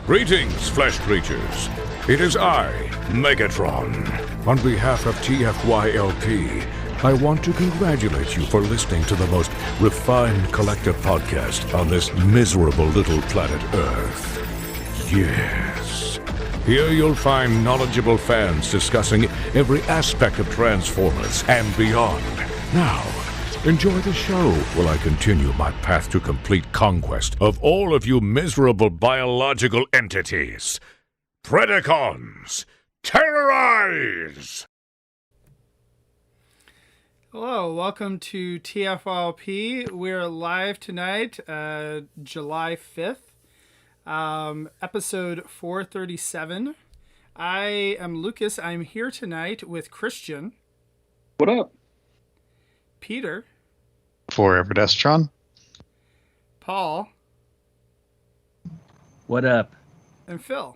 Greetings, flesh creatures. It is I, Megatron. On behalf of TFYLP, I want to congratulate you for listening to the most refined collective podcast on this miserable little planet Earth. Yes. Here you'll find knowledgeable fans discussing every aspect of Transformers and beyond. Now, enjoy the show while I continue my path to complete conquest of all of you miserable biological entities. Predacons, terrorize! Hello, welcome to TFYLP. We're live tonight, July 5th, episode 437. I am Lucas. I'm here tonight with Christian. What up? Peter. Forever Destron. Paul. What up? And Phil.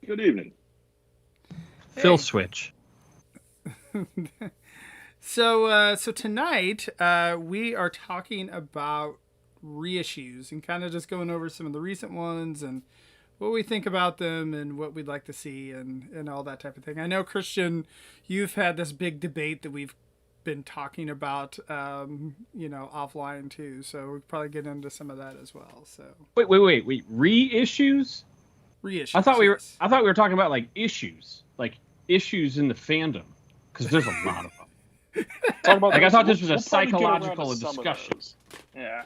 Good evening. Hey. Phil Switch. So tonight we are talking about reissues and kind of just going over some of the recent ones and what we think about them and what we'd like to see and all that type of thing. I know, Christian, you've had this big debate that we've been talking about, offline too. So we'll probably get into some of that as well. So Wait. Reissues? Reissues. I thought we were talking about like issues in the fandom, because there's a lot of them. I thought this was a psychological discussion. Yeah.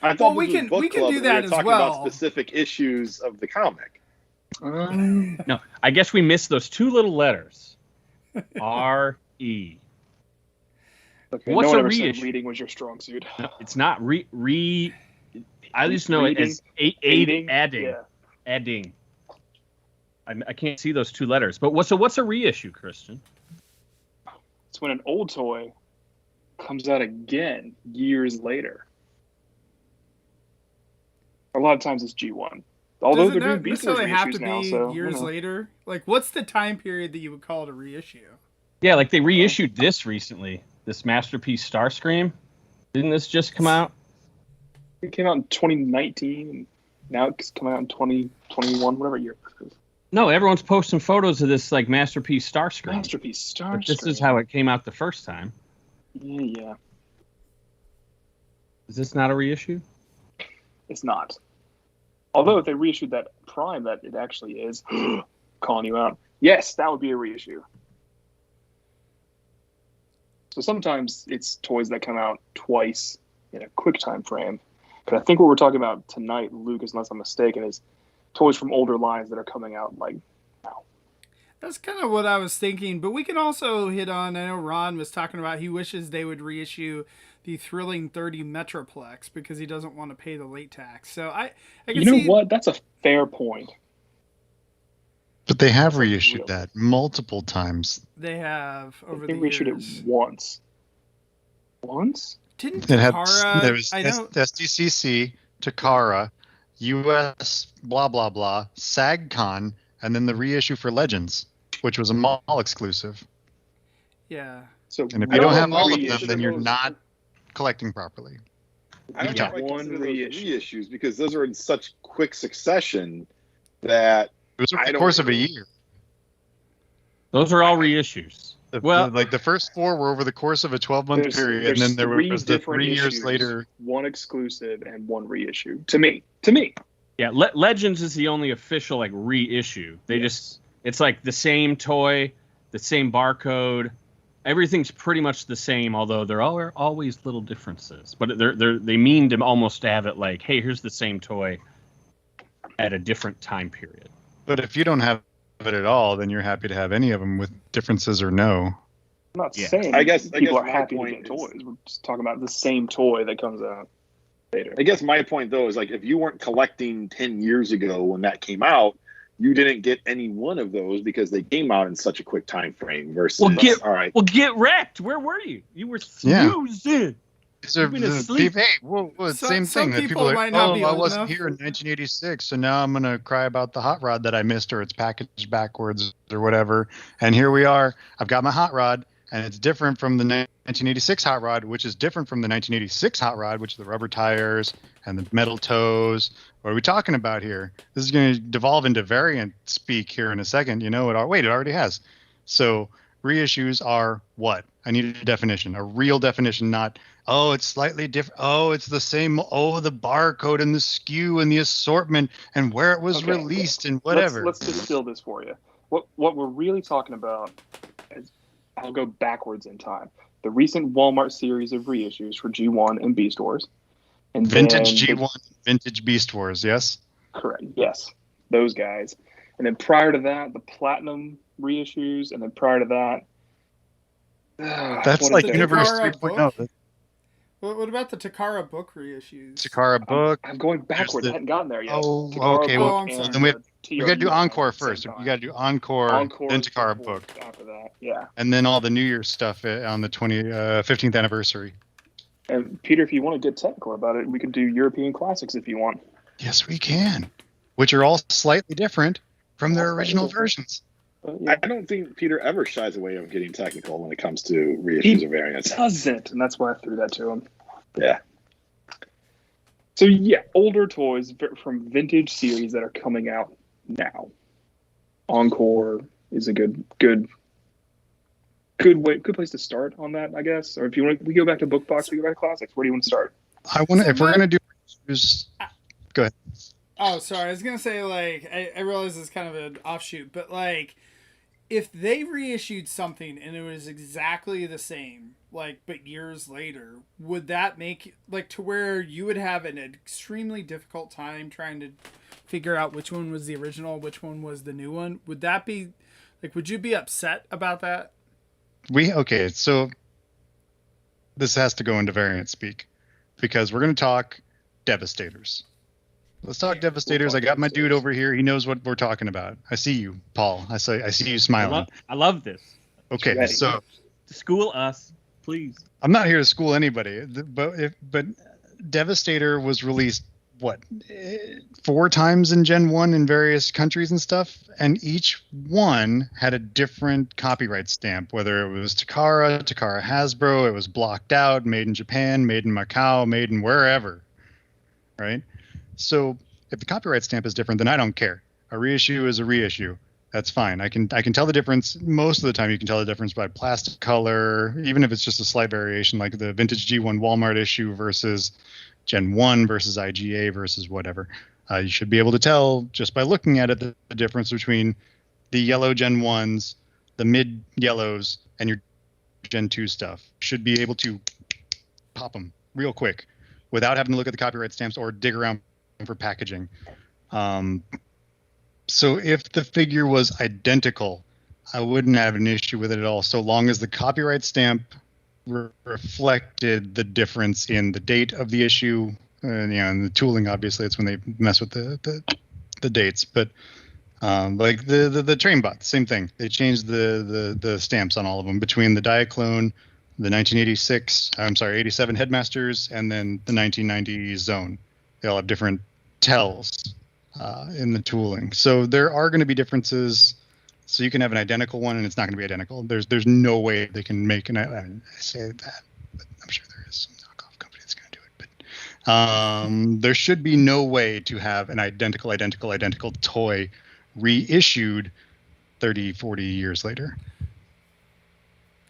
I thought we can do that as well. About specific issues of the comic. No, I guess we missed those two little letters. R-E. Okay, What's no one a ever said reissue? reading was your strong suit. No, it's not re. I just know it as adding. Yeah. Adding. I can't see those two letters. But what's a reissue, Christian? It's when an old toy comes out again years later. A lot of times it's G1. Although they're doing Beastars have to reissues now, be so years later. Like, what's the time period that you would call it a reissue? Yeah, like they reissued this recently. This Masterpiece Starscream. Didn't this just come out? It came out in 2019, and now it's coming out in 2021, whatever year it is. No, everyone's posting photos of this like Masterpiece Starscream. Masterpiece Starscream. But this is how it came out the first time. Yeah. Is this not a reissue? It's not. Although if they reissued that Prime, that it actually is, calling you out. Yes, that would be a reissue. So sometimes it's toys that come out twice in a quick time frame. But I think what we're talking about tonight, Lucas, unless I'm mistaken, is toys from older lines that are coming out like now. That's kind of what I was thinking, but we can also hit on, I know Ron was talking about he wishes they would reissue the Thrilling 30 Metroplex because he doesn't want to pay the late tax. So I can see... what? That's a fair point. But they have reissued that multiple times. They have over the years. They reissued it once. Once? Didn't It had Takara... there was I know... SDCC, Takara, US, blah blah blah, SAGCon, and then the reissue for Legends, which was a mall exclusive. Yeah. So And if you don't have all of them, then you're not collecting properly. I don't got know if I one consider those reissue. reissues because those are in such quick succession that It was over I the don't course of a really- year. Those are all reissues. The first four were over the course of a 12-month period, and then there was the 3 years issues, later. one exclusive and one reissue. To me. Yeah, Legends is the only official like reissue. It's like the same toy, the same barcode. Everything's pretty much the same, although there are always little differences. But they mean to almost have it like, hey, here's the same toy at a different time period. But if you don't have it at all, then you're happy to have any of them with differences or no. I'm not Yeah. saying I guess people are my happy to point get is- toys. We're just talking about the same toy that comes out later. I guess my point though is like if you weren't collecting 10 years ago when that came out, you didn't get any one of those because they came out in such a quick time frame versus all right. Well, get wrecked. Where were you? You were Yeah. snoozing. You've been asleep. Same Some thing. That people people are might like, not be I old wasn't enough. here in 1986, so now I'm going to cry about the hot rod that I missed or it's packaged backwards or whatever. And here we are. I've got my hot rod. and it's different from the 1986 Hot Rod, which is different from the 1986 Hot Rod, which is the rubber tires and the metal toes. What are we talking about here? This is going to devolve into variant speak here in a second. You know, it already has. So reissues are what? I need a definition, a real definition, not, oh, it's slightly different. Oh, it's the same. Oh, the barcode and the SKU and the assortment and where it was released and whatever. Let's distill this for you. What we're really talking about is, I'll go backwards in time. The recent Walmart series of reissues for G1 and B stores. And vintage G1, vintage Beast Wars, yes? Correct, yes. Those guys. And then prior to that, the Platinum reissues. And then prior to that... that's like Universe 3.0. What about the Takara book reissues? Takara book. I'm going backwards. I hadn't gotten there yet. Oh, Takara okay. book, Well, then we got to do Encore first. You You got to do Encore then Takara book. After that, yeah. And then all the New Year's stuff on the 15th anniversary. And Peter, if you want to get technical about it, we could do European classics if you want. Yes, we can. Which are all slightly different from their original versions. Yeah. I don't think Peter ever shies away from getting technical when it comes to reissues or variants. Doesn't, and that's why I threw that to him. Yeah. So yeah, older toys from vintage series that are coming out now. Encore is a good place to start on that, I guess. Or if you want, we go back to book box, we go back to classics. Where do you want to start? If we're gonna do, go ahead. Oh, sorry. I was gonna say, like, I realize it's kind of an offshoot, but like, if they reissued something and it was exactly the same, like, but years later, would that make, like, to where you would have an extremely difficult time trying to figure out which one was the original, which one was the new one? Would that be, like, would you be upset about that? Okay, so this has to go into variant speak because we're going to talk Devastators. Let's talk Devastators. I got my dude over here. He knows what we're talking about. I see you, Paul. I see you smiling. I love this. Okay, so school us, please. I'm not here to school anybody, but Devastator was released 4 times in Gen 1 in various countries and stuff, and each one had a different copyright stamp, whether it was Takara Hasbro, it was blocked out, made in Japan, made in Macau, made in wherever, right? So if the copyright stamp is different, then I don't care. A reissue is a reissue. That's fine. I can tell the difference. Most of the time you can tell the difference by plastic color, even if it's just a slight variation, like the vintage G1 Walmart issue versus Gen 1 versus IGA versus whatever. You should be able to tell just by looking at it the difference between the yellow Gen 1s, the mid yellows, and your Gen 2 stuff. Should be able to pop them real quick without having to look at the copyright stamps or dig around for packaging. So if the figure was identical, I wouldn't have an issue with it at all, so long as the copyright stamp reflected the difference in the date of the issue, and the tooling. Obviously, it's when they mess with the dates. But like the train bot, same thing. They changed the stamps on all of them between the Diaclone, the 87 Headmasters, and then the 1990 Zone. They all have different tells in the tooling. So there are going to be differences. So you can have an identical one and it's not going to be identical. There's no way they can make I say that, but I'm sure there is some knockoff company that's going to do it. But there should be no way to have an identical toy reissued 30, 40 years later.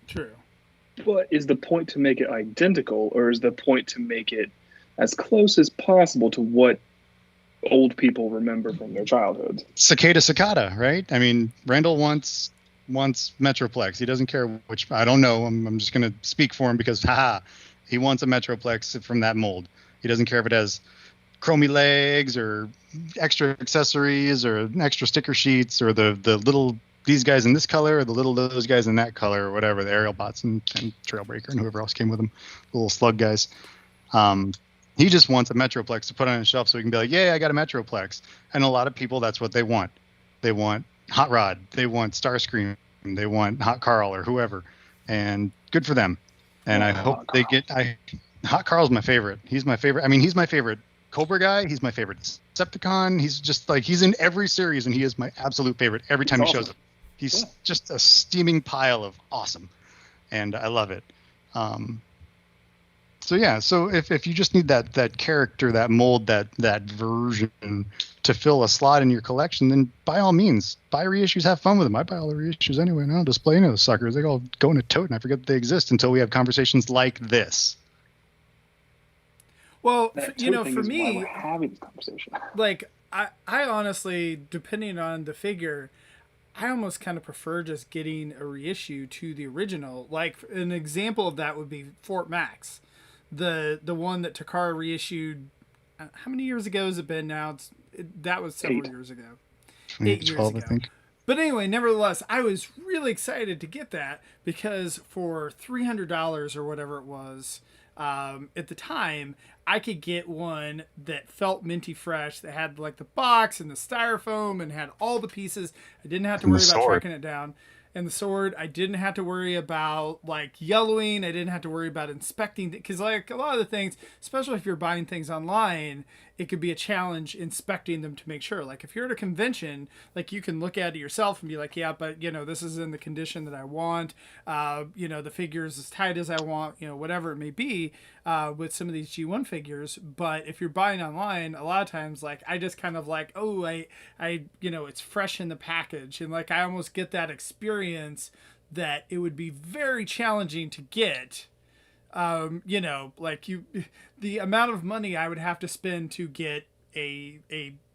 True. But is the point to make it identical, or is the point to make it as close as possible to what old people remember from their childhood? Cicada, right? I mean, Randall wants Metroplex. He doesn't care which. I don't know. I'm just going to speak for him because, he wants a Metroplex from that mold. He doesn't care if it has chromey legs or extra accessories or extra sticker sheets or the little these guys in this color or the little those guys in that color or whatever, the aerial bots and Trailbreaker and whoever else came with them, the little slug guys. He just wants a Metroplex to put on his shelf so he can be like, yeah, I got a Metroplex. And a lot of people, that's what they want. They want Hot Rod. They want Starscream. They want Hot Carl or whoever. And good for them. And I hope they get... Hot Carl's my favorite. He's my favorite. I mean, he's my favorite Cobra guy. He's my favorite Decepticon. He's just like... He's in every series, and he is my absolute favorite every time he shows up. He's just a steaming pile of awesome. and I love it. So yeah, so if you just need that character, that mold, that version to fill a slot in your collection, then by all means, buy reissues, have fun with them. I buy all the reissues anyway, and I don't display any of those suckers. They all go in a tote, and I forget that they exist until we have conversations like this. Well, That you know, thing for is why me, we're having this conversation. like I honestly, depending on the figure, I almost kind of prefer just getting a reissue to the original. Like an example of that would be Fort Max, the one that Takara reissued. How many years ago has it been now? That was several years ago. 2012, I think. But anyway, nevertheless, I was really excited to get that because for $300 or whatever it was at the time, I could get one that felt minty fresh, that had like the box and the styrofoam and had all the pieces. I didn't have to worry about tracking it down. And the sword, I didn't have to worry about like yellowing. I didn't have to worry about inspecting, because like a lot of the things, especially if you're buying things online, it could be a challenge inspecting them to make sure. Like if you're at a convention, like you can look at it yourself and be like, yeah, but you know, this is in the condition that I want. You know, the figure is as tight as I want, you know, whatever it may be with some of these G1 figures. But if you're buying online, a lot of times, like I just kind of like, oh, I you know, it's fresh in the package. And like, I almost get that experience that it would be very challenging to get. You know, like the amount of money I would have to spend to get a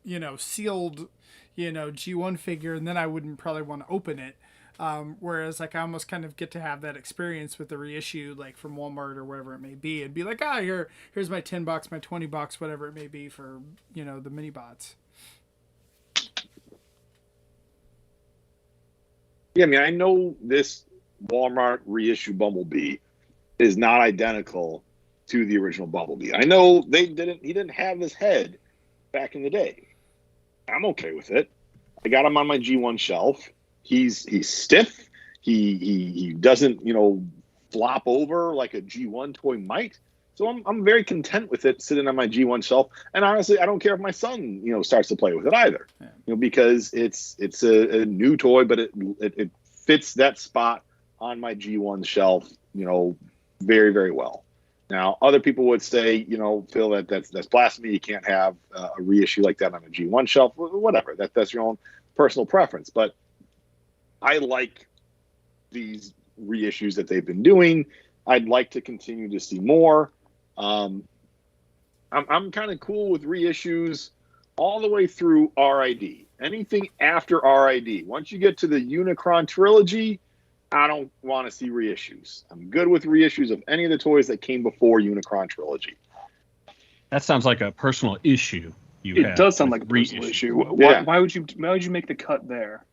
you know, sealed, you know, G1 figure, and then I wouldn't probably want to open it. Whereas like I almost kind of get to have that experience with the reissue, like from Walmart or wherever it may be, and be like, here's my $10, my $20, whatever it may be for, you know, the mini bots. Yeah, I mean, I know this Walmart reissue Bumblebee is not identical to the original Bumblebee. I know he didn't have this head back in the day. I'm okay with it. I got him on my G1 shelf. He's stiff. He doesn't, you know, flop over like a G1 toy might. So I'm very content with it sitting on my G1 shelf. And honestly, I don't care if my son, you know, starts to play with it either. Yeah. You know, because it's a new toy, but it fits that spot on my G1 shelf, you know, very, very well. Now, other people would say, you know, Phil, that's blasphemy. You can't have a reissue like that on a G1 shelf. Whatever. That's your own personal preference. But I like these reissues that they've been doing. I'd like to continue to see more. I'm kind of cool with reissues all the way through RID. Anything after RID. Once you get to the Unicron trilogy, I don't want to see reissues. I'm good with reissues of any of the toys that came before Unicron trilogy. That sounds like a personal issue. It does sound like a personal issue. Why would you make the cut there?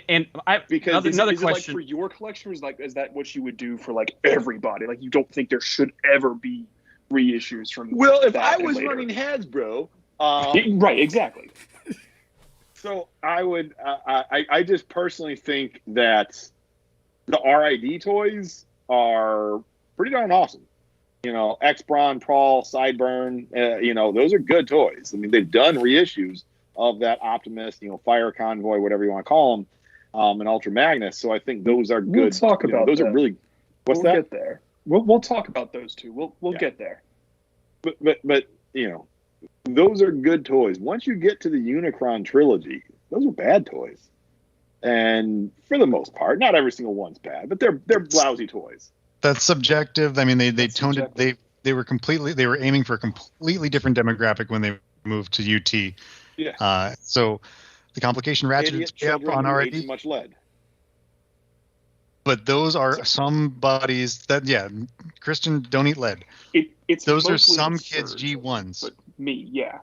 And because another is question, it like for your collection, is that what you would do for like everybody? Like you don't think there should ever be reissues from? Well, if I was running Hasbro, right, exactly. So I would. I just personally think that the RID toys are pretty darn awesome. You know, X-Bron, Prawl, Sideburn, you know, those are good toys. I mean, they've done reissues of that Optimus, you know, Fire Convoy, whatever you want to call them, and Ultra Magnus. So I think those are good. We'll talk about those. That. Are really. What's we'll that? Get there. We'll talk about those two. We'll get there. But you know, those are good toys. Once you get to the Unicron trilogy, those are bad toys. And for the most part, not every single one's bad, but they're lousy toys. That's subjective. I mean, they toned it. They were aiming for a completely different demographic when they moved to UT. Yeah. So the complication ratcheted up on RID. Too much lead. But those are some bodies that, yeah, Christian, don't eat lead. Those are some kids' G1s. But me, yeah.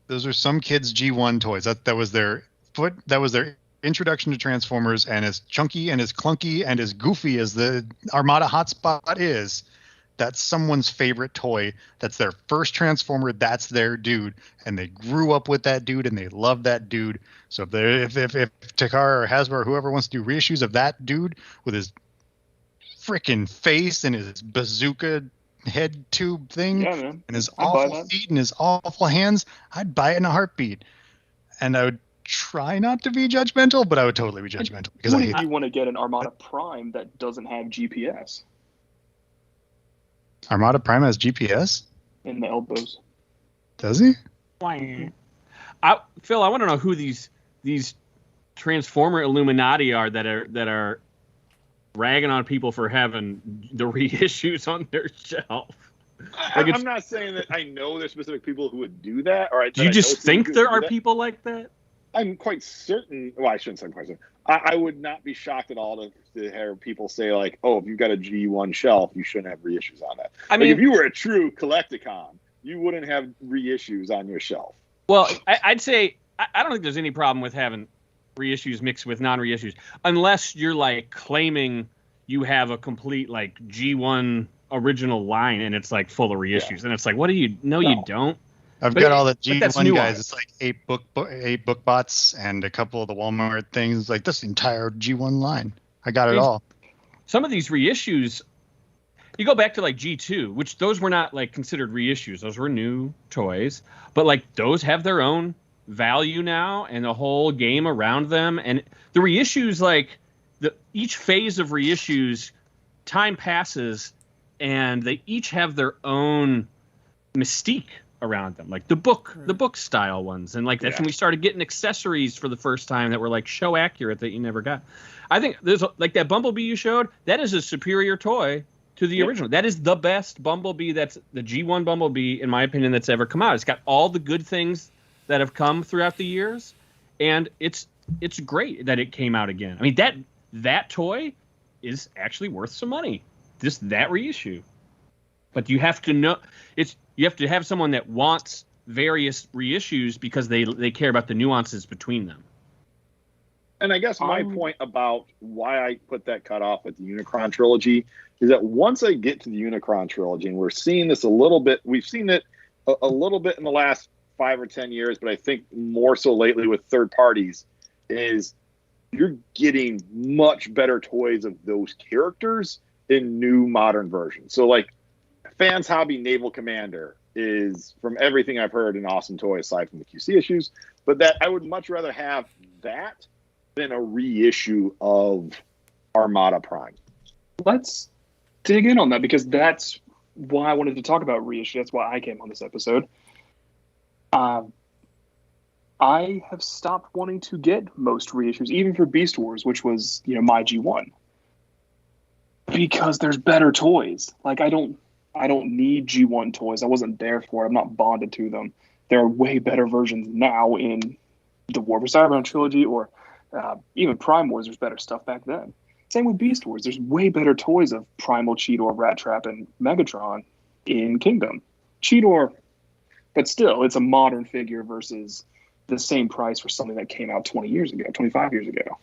Those are some kids' G1 toys. That was their introduction to Transformers, and as chunky and as clunky and as goofy as the Armada Hotspot is, that's someone's favorite toy. That's their first Transformer. That's their dude, and they grew up with that dude, and they love that dude. So if Takara or Hasbro or whoever wants to do reissues of that dude with his freaking face and his bazooka head tube thing, and his awful feet and his awful hands, I'd buy it in a heartbeat. And I would try not to be judgmental, but I would totally be judgmental because you want to get an Armada Prime that doesn't have GPS. Armada Prime has GPS? in the elbows. Does he? Phil, I want to know who these Transformer Illuminati are that are ragging on people for having the reissues on their shelf. I'm not saying that I know there's specific people who would do that. Or do you just think there are people like that? I'm quite certain. Well, I shouldn't say quite certain. I would not be shocked at all to hear people say, like, oh, if you've got a G1 shelf, you shouldn't have reissues on that. I mean, if you were a true Collecticon, you wouldn't have reissues on your shelf. Well, I'd say I don't think there's any problem with having reissues mixed with non-reissues, unless you're like claiming you have a complete like G1 original line and it's like full of reissues, and it's like, what do you? No, you don't. I've got all the G1 guys. It's like eight book bots and a couple of the Walmart things. Like this entire G1 line. I got it all. Some of these reissues, you go back to like G2, which those were not like considered reissues. Those were new toys, but like those have their own value now and the whole game around them. And the reissues, like each phase of reissues, time passes and they each have their own mystique around them, like the book style ones, and like that's when we started getting accessories for the first time that were like show accurate that you never got. I think there's like that Bumblebee you showed, that is a superior toy to the original. That is the best Bumblebee, that's the G1 Bumblebee in my opinion that's ever come out. It's got all the good things that have come throughout the years, and it's great that it came out again. I mean, that toy is actually worth some money, just that reissue. But you have to know you have to have someone that wants various reissues because they care about the nuances between them. And I guess my point about why I put that cutoff at the Unicron trilogy is that once I get to the Unicron trilogy, and we're seeing this a little bit, we've seen it a little bit in the last 5 or 10 years, but I think more so lately with third parties, is you're getting much better toys of those characters in new modern versions. So like Fans Hobby Naval Commander is, from everything I've heard, an awesome toy aside from the QC issues, but that I would much rather have that than a reissue of Armada Prime. Let's dig in on that, because that's why I wanted to talk about reissue. That's why I came on this episode. I have stopped wanting to get most reissues, even for Beast Wars, which was, my G1, because there's better toys. Like I don't need G1 toys. I wasn't there for it. I'm not bonded to them. There are way better versions now in the War for Cybertron trilogy, or even Prime Wars. There's better stuff back then. Same with Beast Wars. There's way better toys of Primal, Cheetor, Rat Trap, and Megatron in Kingdom. Cheetor, but still, it's a modern figure versus the same price for something that came out 20 years ago, 25 years ago.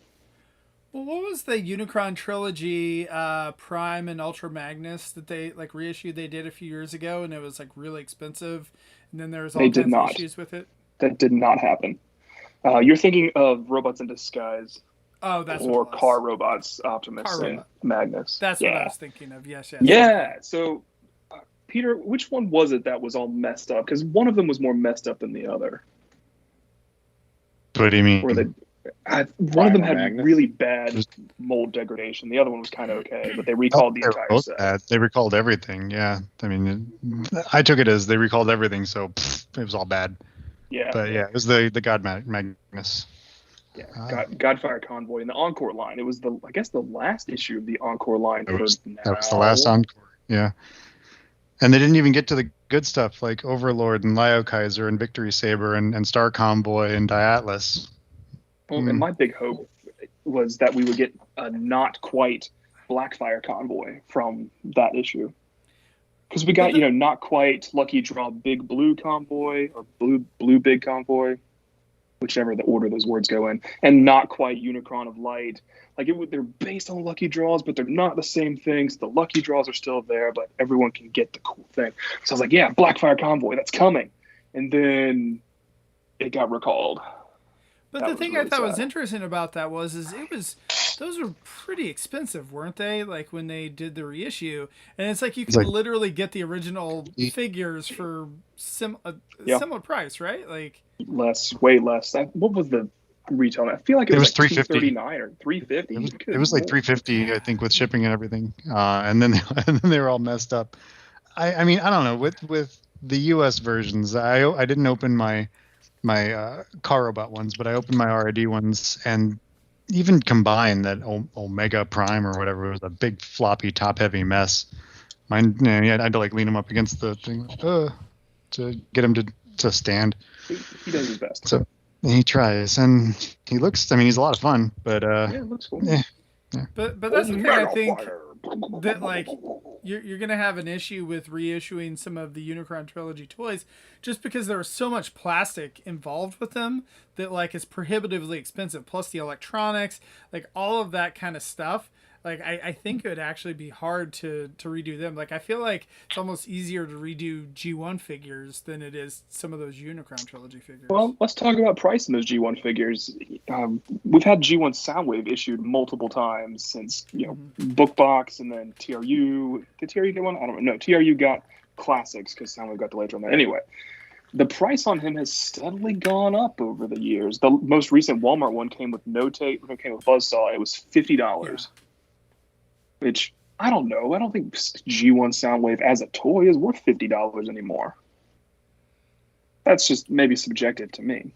Well, what was the Unicron trilogy, Prime and Ultra Magnus, that they like reissued? They did a few years ago, and it was like really expensive. And then there was all kinds of issues with it. That did not happen. You're thinking of Robots in Disguise. Oh, that's or what it was. Car Robots, Optimus and Magnus. That's what I was thinking of. Yes. Yeah. So, Peter, which one was it that was all messed up? Because one of them was more messed up than the other. What do you mean? One of them had really bad mold degradation. The other one was kind of okay, but they recalled the entire set. Bad. They recalled everything. Yeah, I mean, I took it as they recalled everything, so it was all bad. Yeah, but yeah, it was the God Magnus. Yeah, Godfire Convoy in the Encore line. It was the last issue of the Encore line. That was the last Encore. Yeah, and they didn't even get to the good stuff like Overlord and Lio Kaiser and Victory Saber and Star Convoy and Diatlas. Well, and my big hope was that we would get a not quite Blackfire Convoy from that issue. Because we got, not quite Lucky Draw Big Blue Convoy or Blue Big Convoy, whichever the order those words go in, and not quite Unicron of Light. Like they're based on Lucky Draws, but they're not the same things. The Lucky Draws are still there, but everyone can get the cool thing. So I was like, yeah, Blackfire Convoy, that's coming. And then it got recalled. But the thing I thought was interesting about that was those were pretty expensive, weren't they? Like when they did the reissue, and it's like you could literally get the original figures for similar price, right? Like way less. What was the retail? I feel like it was like $339 or $350. It was like $350, I think, with shipping and everything. And then they were all messed up. I mean, I don't know. With the U.S. versions, I didn't open my Car Robot ones, but I opened my RID ones, and even combined, that Omega Prime or whatever was a big floppy top heavy mess. Mine, I had to like lean him up against the thing to get him to stand. He does his best. So he tries, and he looks. I mean, he's a lot of fun, but Yeah, it looks cool. But that's the thing, I think, that like you're gonna have an issue with reissuing some of the Unicron trilogy toys just because there was so much plastic involved with them that like it's prohibitively expensive, plus the electronics, like all of that kind of stuff. Like I think it would actually be hard to redo them. Like I feel like it's almost easier to redo G1 figures than it is some of those Unicron trilogy figures. Well, let's talk about price in those G1 figures. We've had G1 Soundwave issued multiple times since, Book Box, and then TRU. Did TRU get one? I don't know. No, TRU got classics because Soundwave got delayed from that. Anyway, the price on him has steadily gone up over the years. The most recent Walmart one came with no tape, came with Buzzsaw. It was $50. Yeah. Which, I don't know. I don't think G1 Soundwave as a toy is worth $50 anymore. That's just maybe subjective to me.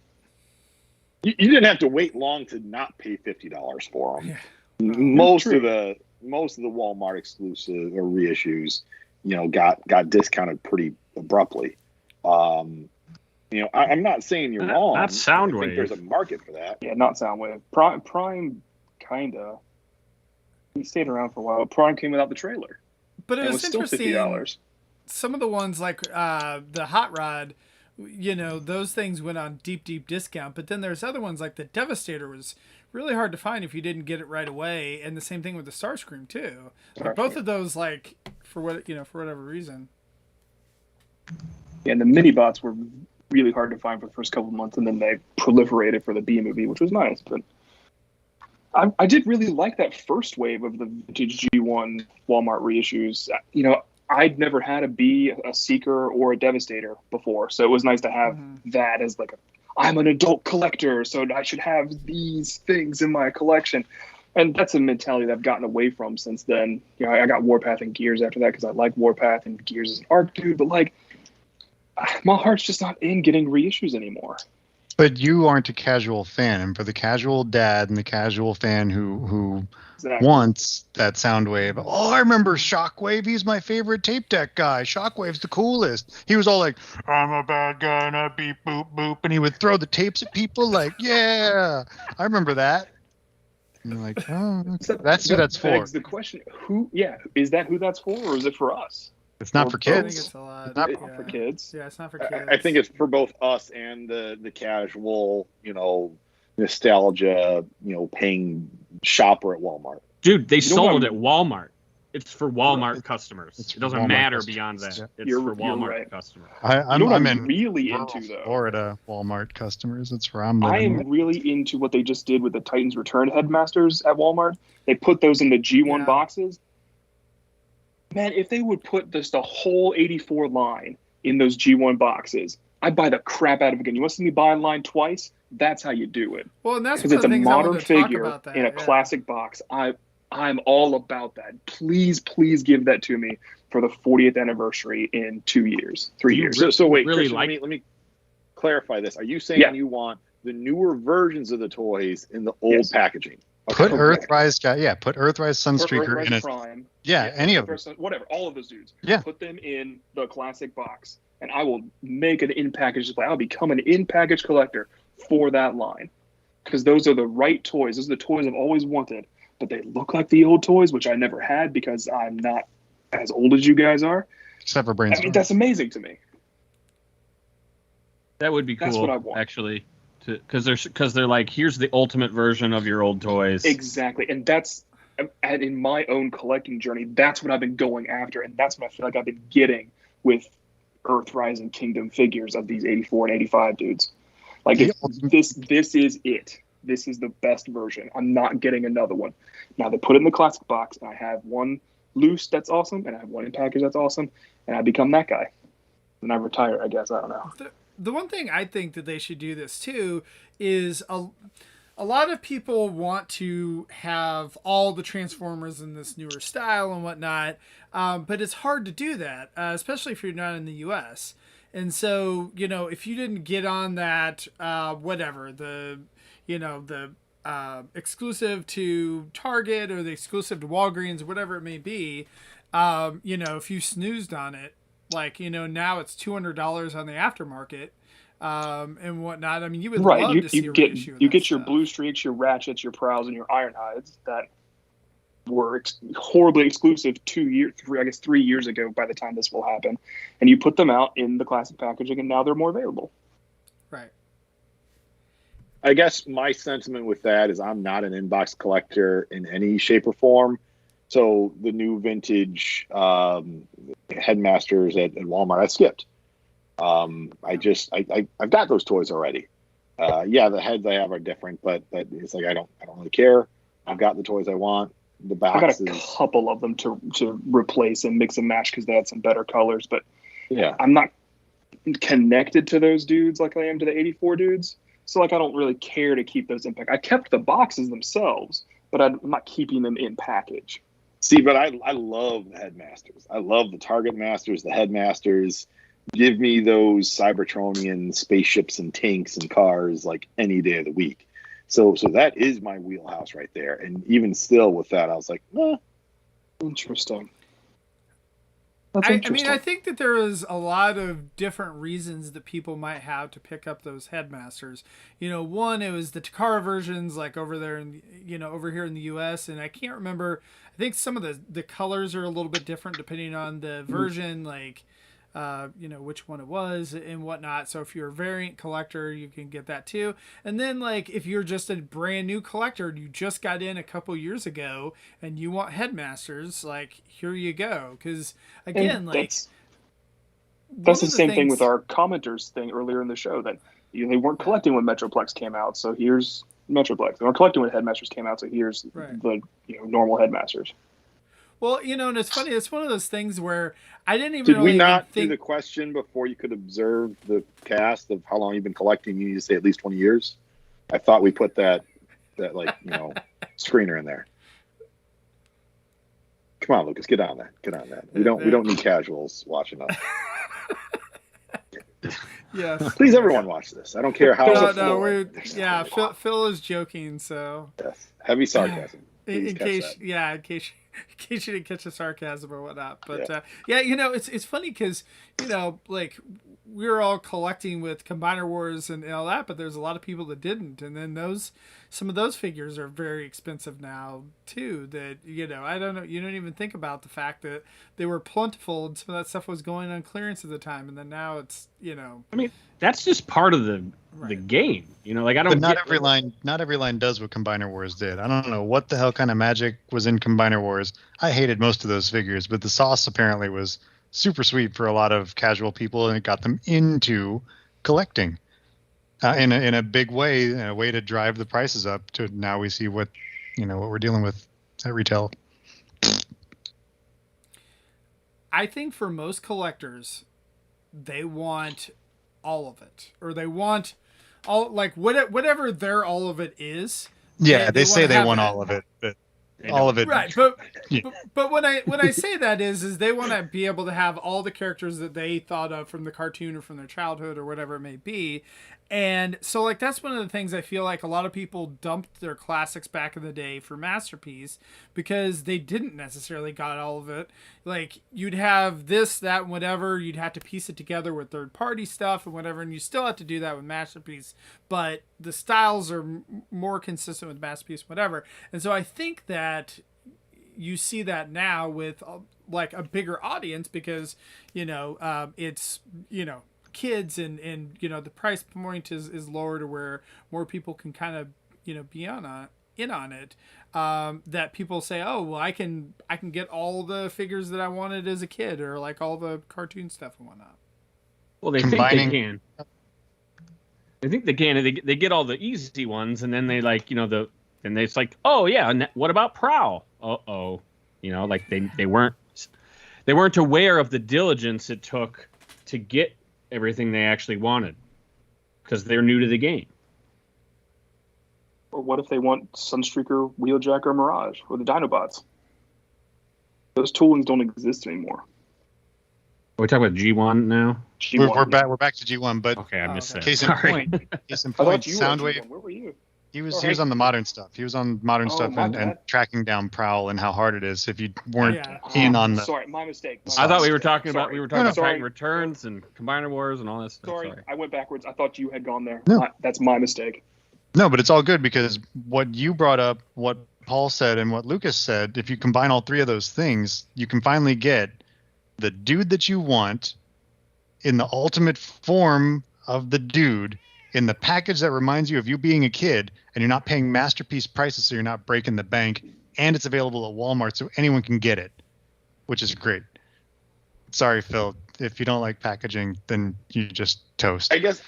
You didn't have to wait long to not pay $50 for them. Yeah. Most of the Walmart exclusive or reissues, got discounted pretty abruptly. I'm not saying you're wrong. Not Soundwave. I think there's a market for that. Yeah, not Soundwave. Prime kinda. He stayed around for a while. Prime came without the trailer. But it was still interesting. $50. Some of the ones like the Hot Rod, those things went on deep discount. But then there's other ones like the Devastator was really hard to find if you didn't get it right away, and the same thing with the Starscream too. Like both of those, like for whatever reason. Yeah, and the mini bots were really hard to find for the first couple of months, and then they proliferated for the B movie, which was nice. But I did really like that first wave of the vintage G1 Walmart reissues. I'd never had a B, a Seeker, or a Devastator before, so it was nice to have that as like I'm an adult collector, so I should have these things in my collection. And that's a mentality that I've gotten away from since then. I got Warpath and Gears after that because I like Warpath, and Gears is an arc dude, but like my heart's just not in getting reissues anymore. But you aren't a casual fan, and for the casual dad and the casual fan who wants that Soundwave, I remember Shockwave. He's my favorite tape deck guy. Shockwave's the coolest. He was all like, I'm a bad guy and I beep boop boop, and he would throw the tapes at people like, yeah, I remember that. And you're like, oh, that's who that's for. The question, is that who that's for, or is it for us? It's not for kids. I think it's a lot. It's not for kids. Yeah, it's not for kids. I think it's for both us and the casual, nostalgia, paying shopper at Walmart. Dude, they sold it at Walmart. It's for Walmart customers. It doesn't Walmart matter customers. beyond that. Yeah. It's for Walmart customers. I'm in really into though. Florida Walmart customers. That's where I'm living. I am really into what they just did with the Titans Return Headmasters at Walmart. They put those in the G1 boxes. Man, if they would put the whole 84 line in those G1 boxes, I'd buy the crap out of it again. You want to see me buy a line twice? That's how you do it. Well, and that's because it's a modern figure in a yeah. classic box. I'm all about that. Please give that to me for the 40th anniversary in 3 years. So wait, really Christian, let me clarify this. Are you saying you want the newer versions of the toys in the old packaging? Okay. Put Earthrise Sunstreaker in it. Prime. Yeah, any of them. Whatever, all of those dudes. Yeah. Put them in the classic box, and I will make an in-package display. I'll become an in-package collector for that line. Because those are the right toys. Those are the toys I've always wanted. But they look like the old toys, which I never had because I'm not as old as you guys are. Except for Brainstorm. I mean, that's amazing to me. That would be cool, That's what I want. actually. Because they're like, here's the ultimate version of your old toys. Exactly, and that's in my own collecting journey. That's what I've been going after, and that's what I feel like I've been getting with Earthrise and Kingdom figures of these 84 and 85 dudes. Like this is it. This is the best version. I'm not getting another one. Now they put it in the classic box, and I have one loose that's awesome, and I have one in package that's awesome, and I become that guy. And I retire, I guess. I don't know. The one thing I think that they should do this too is a lot of people want to have all the Transformers in this newer style and whatnot, but it's hard to do that, especially if you're not in the U.S. And so, if you didn't get on that, exclusive to Target or the exclusive to Walgreens, whatever it may be, if you snoozed on it, now it's $200 on the aftermarket. And whatnot. I mean, you would love to see a reissue of you that get your stuff. Blue Streaks, your Ratchets, your Prowls, and your Ironhides that were horribly exclusive 3 years ago by the time this will happen. And you put them out in the classic packaging, and now they're more available. Right. I guess my sentiment with that is I'm not an inbox collector in any shape or form. So the new vintage Headmasters at Walmart, I skipped. I've got those toys already. The heads I have are different, but it's like I don't really care. I've got the toys I want. The boxes. I got a couple of them to replace and mix and match because they had some better colors, but yeah, I'm not connected to those dudes like I am to the 84 dudes. So I don't really care to keep those in pack. I kept the boxes themselves, but I'm not keeping them in package. See, but I love the Headmasters. I love the Target Masters, the Headmasters. Give me those Cybertronian spaceships and tanks and cars like any day of the week. So that is my wheelhouse right there. And even still with that, I was like, Interesting. I mean, I think that there is a lot of different reasons that people might have to pick up those Headmasters. One, it was the Takara versions, like over there, over here in the U.S. And I can't remember. I think some of the colors are a little bit different depending on the version, which one it was and whatnot. So if you're a variant collector, you can get that too. And then if you're just a brand new collector and you just got in a couple years ago and you want Headmasters, here you go. Because again, that's the same thing with our commenters thing earlier in the show that they weren't collecting when Metroplex came out. So here's Metroplex. They weren't collecting when Headmasters came out. So here's the normal Headmasters. Well, and it's funny. It's one of those things where I didn't even. Did we not think... do the question before you could observe the cast of how long you've been collecting? You need to say at least 20 years. I thought we put that screener in there. Come on, Lucas, get on that. We don't need casuals watching us. Yeah. Please, everyone, watch this. I don't care how. Phil is joking. So. Yes. Heavy sarcasm. In case you didn't catch the sarcasm or whatnot, but it's funny because we're all collecting with Combiner Wars and all that, but there's a lot of people that didn't, and then some of those figures are very expensive now too. That I don't know, you don't even think about the fact that they were plentiful and some of that stuff was going on clearance at the time, and then now it's I mean, that's just part of the game, I don't. But not every line does what Combiner Wars did. I don't know what the hell kind of magic was in Combiner Wars. I hated most of those figures, but the sauce apparently was super sweet for a lot of casual people, and it got them into collecting in a big way, in a way to drive the prices up. To now we see what we're dealing with at retail. I think for most collectors, they want all of it, or they want all whatever their all of it is. Yeah, they say they want all of it, but all of it. Right, but when I say that is they want to be able to have all the characters that they thought of from the cartoon or from their childhood or whatever it may be. And so that's one of the things I feel like a lot of people dumped their classics back in the day for Masterpiece because they didn't necessarily got all of it. You'd have this, that, and whatever. You'd have to piece it together with third-party stuff and whatever, and you still have to do that with Masterpiece. But the styles are more consistent with Masterpiece, whatever. And so I think that you see that now with a bigger audience because it's kids and the price point is lower to where more people can kind of be in on it, that people say, oh well, I can get all the figures that I wanted as a kid, or all the cartoon stuff and whatnot. Well, they think they can. They think they can. They get all the easy ones, and then they and it's oh yeah, and what about Prowl? They weren't aware of the diligence it took to get everything they actually wanted because they're new to the game. Or what if they want Sunstreaker, Wheeljack, or Mirage, or the Dinobots? Those toolings don't exist anymore. Are we talking about G1 now? G1, We're back to G1, but Okay, I missed that. case in Sorry. point, I thought you were at Soundwave. G1. Where were you? He was on the modern stuff. He was on modern Oh, stuff my and bad. tracking down Prowl and how hard it is if you weren't Yeah. in on the. Sorry, my mistake. I thought we were talking Sorry. about about Sorry. Titan Returns and Combiner Wars and all that stuff. Sorry, Sorry. I went backwards. I thought you had gone there. No. That's my mistake. No, but it's all good because what you brought up, what Paul said, and what Lucas said, if you combine all three of those things, you can finally get the dude that you want in the ultimate form of the dude in the package that reminds you of you being a kid, and you're not paying masterpiece prices, so you're not breaking the bank, and it's available at Walmart, so anyone can get it, which is great. Sorry, Phil. If you don't like packaging, then you just toast. I guess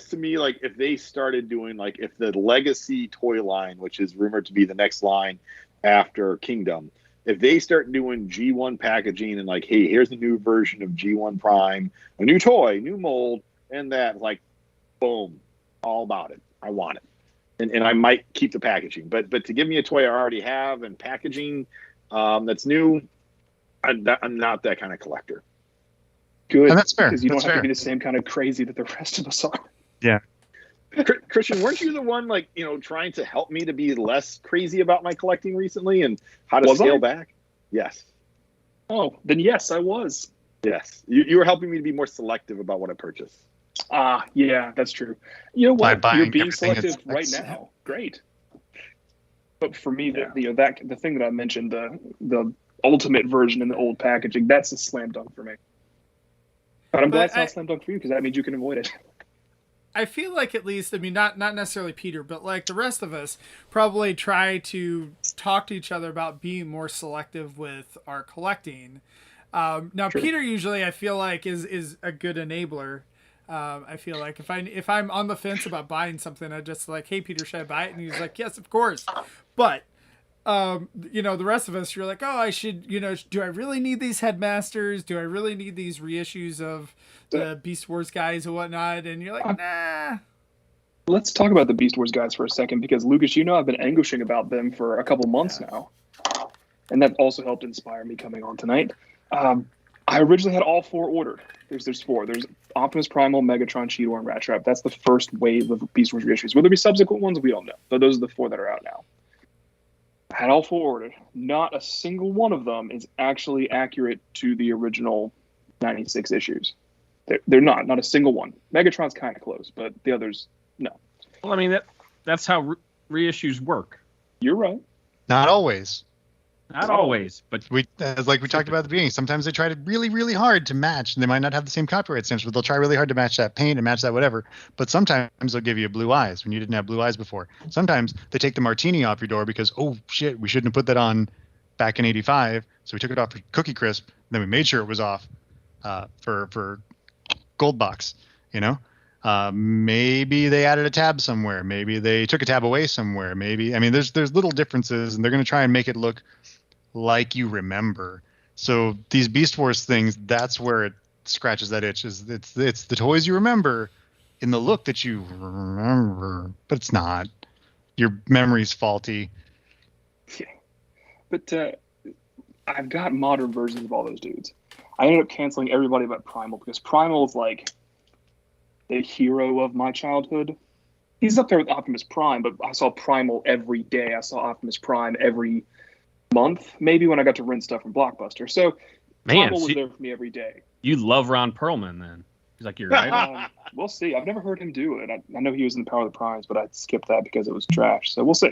to me, like, if they started doing, like, if the Legacy toy line, which is rumored to be the next line after Kingdom, if they start doing G1 packaging and, like, hey, here's a new version of G1 Prime, a new toy, new mold, and that, like, boom, all about it. I want it. And I might keep the packaging. But to give me a toy I already have and packaging that's new, I'm not that kind of collector. Good. And that's fair. Because you don't That's have fair. to be the same kind of crazy that the rest of us are. Yeah. Christian, weren't you the one, like, trying to help me to be less crazy about my collecting recently and how to scale back? Yes. Oh, then yes, I was. Yes. You were helping me to be more selective about what I purchase. Yeah, that's true. You know By what? buying You're being everything selective it's- right it's- now. Great. But for me, the thing that I mentioned, the ultimate version in the old packaging, that's a slam dunk for me. But I'm glad it's not a slam dunk for you because that means you can avoid it. I feel like at least, I mean, not necessarily Peter, but like the rest of us probably try to talk to each other about being more selective with our collecting. Now, True. Peter usually I feel like is a good enabler. I feel like if I'm on the fence about buying something, I just like, hey Peter, should I buy it? And he's like, yes, of course. But the rest of us, you're like, oh, I should, do I really need these headmasters? Do I really need these reissues of the Beast Wars guys and whatnot? And you're like, nah. Let's talk about the Beast Wars guys for a second because, Lucas, I've been anguishing about them for a couple months now. And that also helped inspire me coming on tonight. I originally had all four ordered. There's four. There's Optimus Primal, Megatron, Cheetor, and Rat Trap. That's the first wave of Beast Wars reissues. Will there be subsequent ones? We don't know. But those are the four that are out now. I had all four ordered. Not a single one of them is actually accurate to the original 96 issues. They're not a single one. Megatron's kind of close, but the others, no. Well, I mean, that's how reissues work. You're right. Not always. Not always, but We talked about at the beginning, sometimes they try to really, really hard to match, and they might not have the same copyright stamps, but they'll try really hard to match that paint and match that whatever. But sometimes they'll give you blue eyes when you didn't have blue eyes before. Sometimes they take the martini off your door because, oh shit, we shouldn't have put that on back in '85, so we took it off for Cookie Crisp, and then we made sure it was off for Gold Box. Maybe they added a tab somewhere. Maybe they took a tab away somewhere. Maybe, I mean, there's little differences, and they're going to try and make it look like you remember. So these Beast Wars things, that's where it scratches that itch. It's the toys you remember in the look that you remember, but it's not. Your memory's faulty. Yeah. But I've got modern versions of all those dudes. I ended up canceling everybody but Primal because Primal is like the hero of my childhood. He's up there with Optimus Prime, but I saw Primal every day. I saw Optimus Prime every month, maybe, when I got to rent stuff from Blockbuster. So Primal was there for me every day. You love Ron Perlman then. He's like your rival. We'll see. I've never heard him do it. I know he was in the Power of the Primes, but I skipped that because it was trash. So we'll see.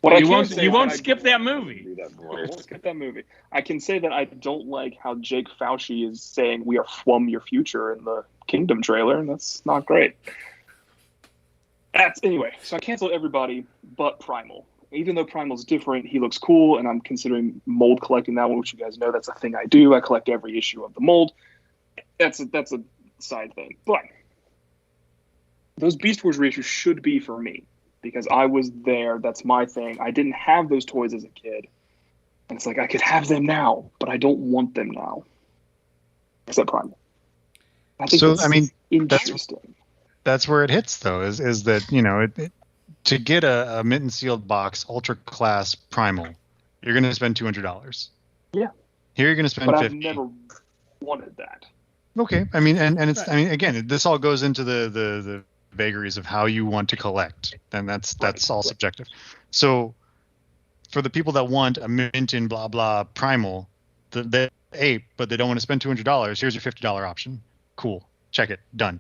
You won't skip that movie. I won't skip that movie. I can say that I don't like how Jake Fauci is saying we are from your future in the Kingdom trailer, and that's not great. Anyway, so I canceled everybody but Primal. Even though Primal's different, he looks cool, and I'm considering mold collecting that one, which you guys know that's a thing I do. I collect every issue of the mold. That's a side thing. But those Beast Wars reissues should be for me because I was there. That's my thing. I didn't have those toys as a kid. And it's like I could have them now, but I don't want them now. Except Primal. I think So, I mean, interesting. that's where it hits, though, is that, to get a mint and sealed box ultra class primal, you're going to spend $200. Yeah. Here you're going to spend But $50. I've never wanted that. Okay. I mean, and it's, I mean, again, this all goes into the vagaries of how you want to collect, and that's all subjective. So for the people that want a mint and blah blah primal, the ape, but they don't want to spend $200, here's your $50 option. Cool, check it, done.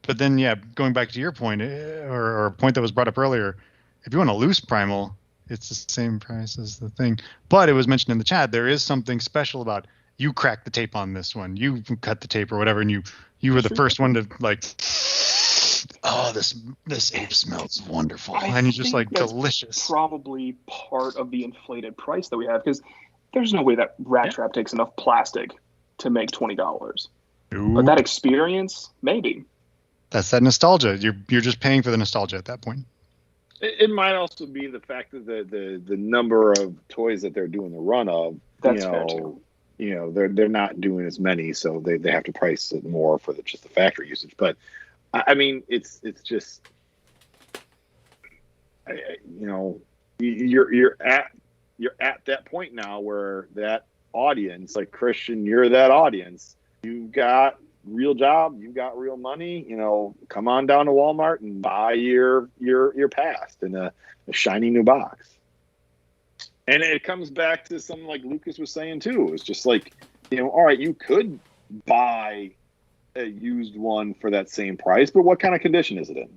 But then, yeah, going back to your point, or a point that was brought up earlier, if you want a loose primal, it's the same price as the thing. But it was mentioned in the chat, there is something special about you cracked the tape on this one, you cut the tape or whatever, and you were the first one to like, oh, this ape smells wonderful, and you're just like, delicious. Probably part of the inflated price that we have, because there's no way that Rat Trap takes enough plastic to make $20. But that experience, maybe. That's that nostalgia. You're just paying for the nostalgia at that point. It might also be the fact that the number of toys that they're doing the run of, That's fair too. They're not doing as many, so they have to price it more for just the factory usage. But I mean, it's just, you're at that point now where that audience, like Christian, you're that audience. You've got real job, you've got real money. Come on down to Walmart and buy your past in a shiny new box. And it comes back to something like Lucas was saying too. It's just like, all right, you could buy a used one for that same price, but what kind of condition is it in?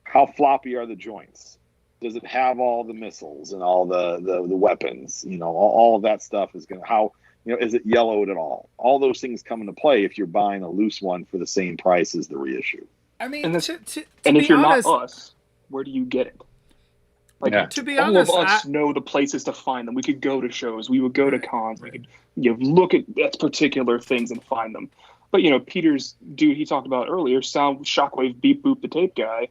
How floppy are the joints? Does it have all the missiles and all the weapons? All of that stuff is going to, how, is it yellowed at all? All those things come into play if you're buying a loose one for the same price as the reissue. I mean, and if you're honest, not us, where do you get it? Like, to be all honest, of us know the places to find them. We could go to shows. We would go to cons. We could look at particular things and find them. But, Peter's dude he talked about earlier, Shockwave beep boop the tape guy,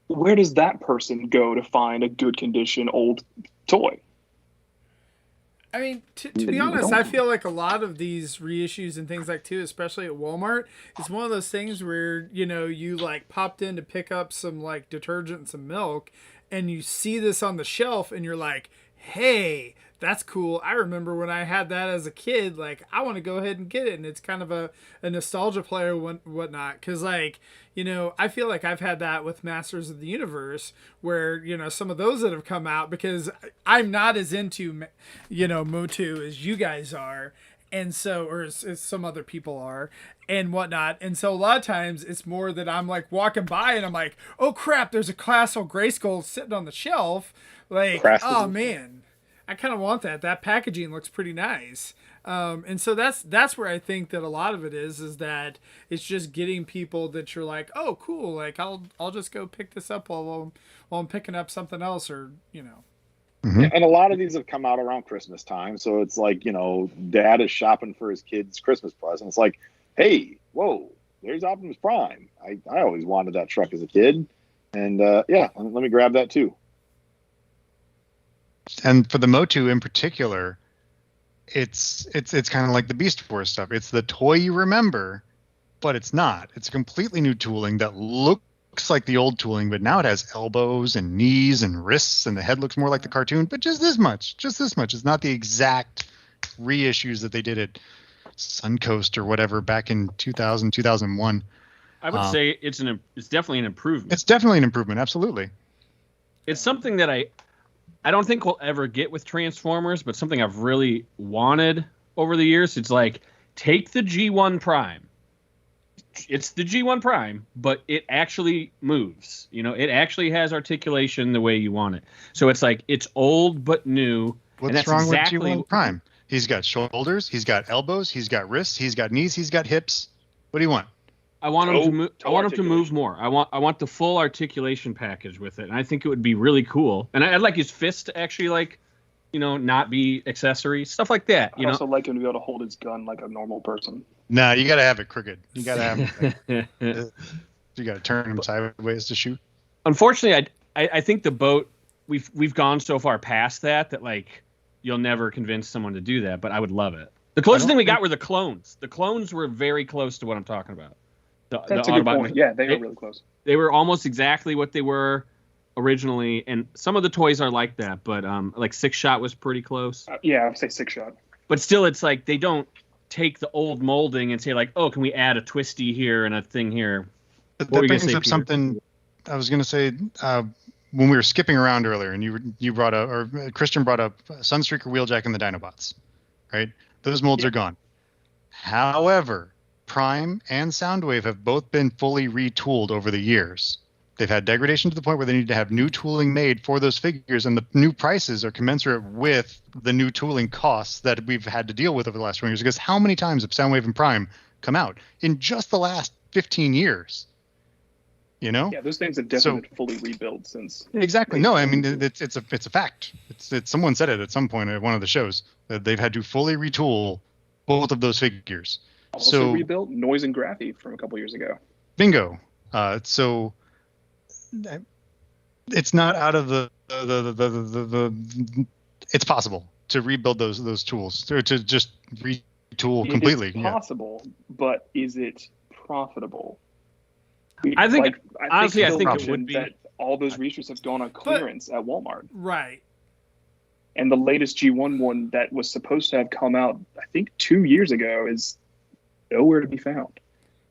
where does that person go to find a good condition old toy? I mean, to be honest, I feel like a lot of these reissues and things like too, especially at Walmart, it's one of those things where, you like popped in to pick up some like detergent and some milk, and you see this on the shelf and you're like, hey, that's cool. I remember when I had that as a kid, like I want to go ahead and get it. And it's kind of a nostalgia play or whatnot. Cause like, I feel like I've had that with Masters of the Universe where, some of those that have come out, because I'm not as into, Motu as you guys are. And so, or as some other people are and whatnot. And so a lot of times it's more that I'm like walking by and I'm like, oh crap, there's a Castle Grayskull sitting on the shelf. Like, oh man, I kind of want that. That packaging looks pretty nice. And so that's where I think that a lot of it is that it's just getting people that you're like, oh cool. Like I'll just go pick this up while I'm picking up something else or. Mm-hmm. And a lot of these have come out around Christmas time. So it's like, dad is shopping for his kid's Christmas present. It's like, hey, whoa, there's Optimus Prime. I always wanted that truck as a kid. And let me grab that too. And for the Motu in particular, it's kind of like the Beast Wars stuff. It's the toy you remember, but it's not. It's a completely new tooling that looks like the old tooling, but now it has elbows and knees and wrists, and the head looks more like the cartoon, but just this much. It's not the exact reissues that they did at Suncoast or whatever back in 2000, 2001. I would say it's definitely an improvement. It's definitely an improvement, absolutely. It's something that I don't think we'll ever get with Transformers, but something I've really wanted over the years. It's like, take the G1 Prime. It's the G1 Prime, but it actually moves. It actually has articulation the way you want it. So it's like, it's old but new. What's wrong with G1 Prime? He's got shoulders, he's got elbows, he's got wrists, he's got knees, he's got hips. What do you want? I want him to move. I want him to move more. I want the full articulation package with it, and I think it would be really cool. And I'd like his fist to actually not be accessory stuff like that. I also like him to be able to hold his gun like a normal person. Nah, you got to have it crooked. You got to have it. You got to turn him sideways to shoot. Unfortunately, I think the boat we've gone so far past that like you'll never convince someone to do that. But I would love it. The closest thing we got were the clones. The clones were very close to what I'm talking about. That's a good point. Yeah, they were really close. They were almost exactly what they were originally, and some of the toys are like that, but like Six Shot was pretty close. Yeah, I'd say Six Shot. But still, it's like they don't take the old molding and say like, oh, can we add a twisty here and a thing here? That brings up something I was going to say when we were skipping around earlier, and you brought up, or Christian brought up Sunstreaker, Wheeljack, and the Dinobots, right? Those molds are gone. However, Prime and Soundwave have both been fully retooled over the years. They've had degradation to the point where they need to have new tooling made for those figures, and the new prices are commensurate with the new tooling costs that we've had to deal with over the last 20 years. Because how many times have Soundwave and Prime come out in just the last 15 years? You know? Yeah, those things have definitely been fully rebuilt since. Exactly. No, I mean it's a fact. It's someone said it at some point at one of the shows that they've had to fully retool both of those figures. Also rebuilt Noise and Graphy from a couple years ago. Bingo. So it's not out of the it's possible to rebuild those tools or to just retool completely. It's possible, but is it profitable? I think honestly, I think it would be. That all those reissues have gone on clearance at Walmart. Right. And the latest G1 one that was supposed to have come out, I think 2 years ago, is nowhere to be found.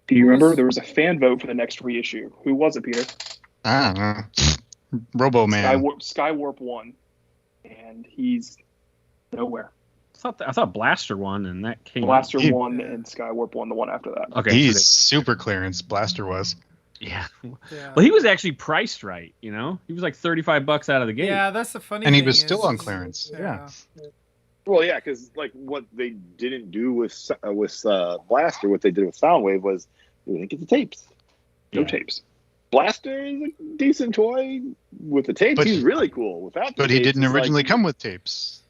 Do you remember? There was a fan vote for the next reissue. Who was it, Peter? I don't know. Robo Man. Skywarp won, and he's nowhere. I thought Blaster won, and that came. Blaster won, and Skywarp won the one after that. Okay, he's super clearance. Blaster was. Yeah. Well, he was actually priced right. You know, he was like $35 out of the gate. Yeah, that's the funny. And thing he was still on clearance. Yeah. Well, yeah, because like what they didn't do with Blaster, what they did with Soundwave was they didn't get the tapes. No tapes. Blaster is a decent toy with the tapes. He's really cool without. But he didn't originally come with tapes.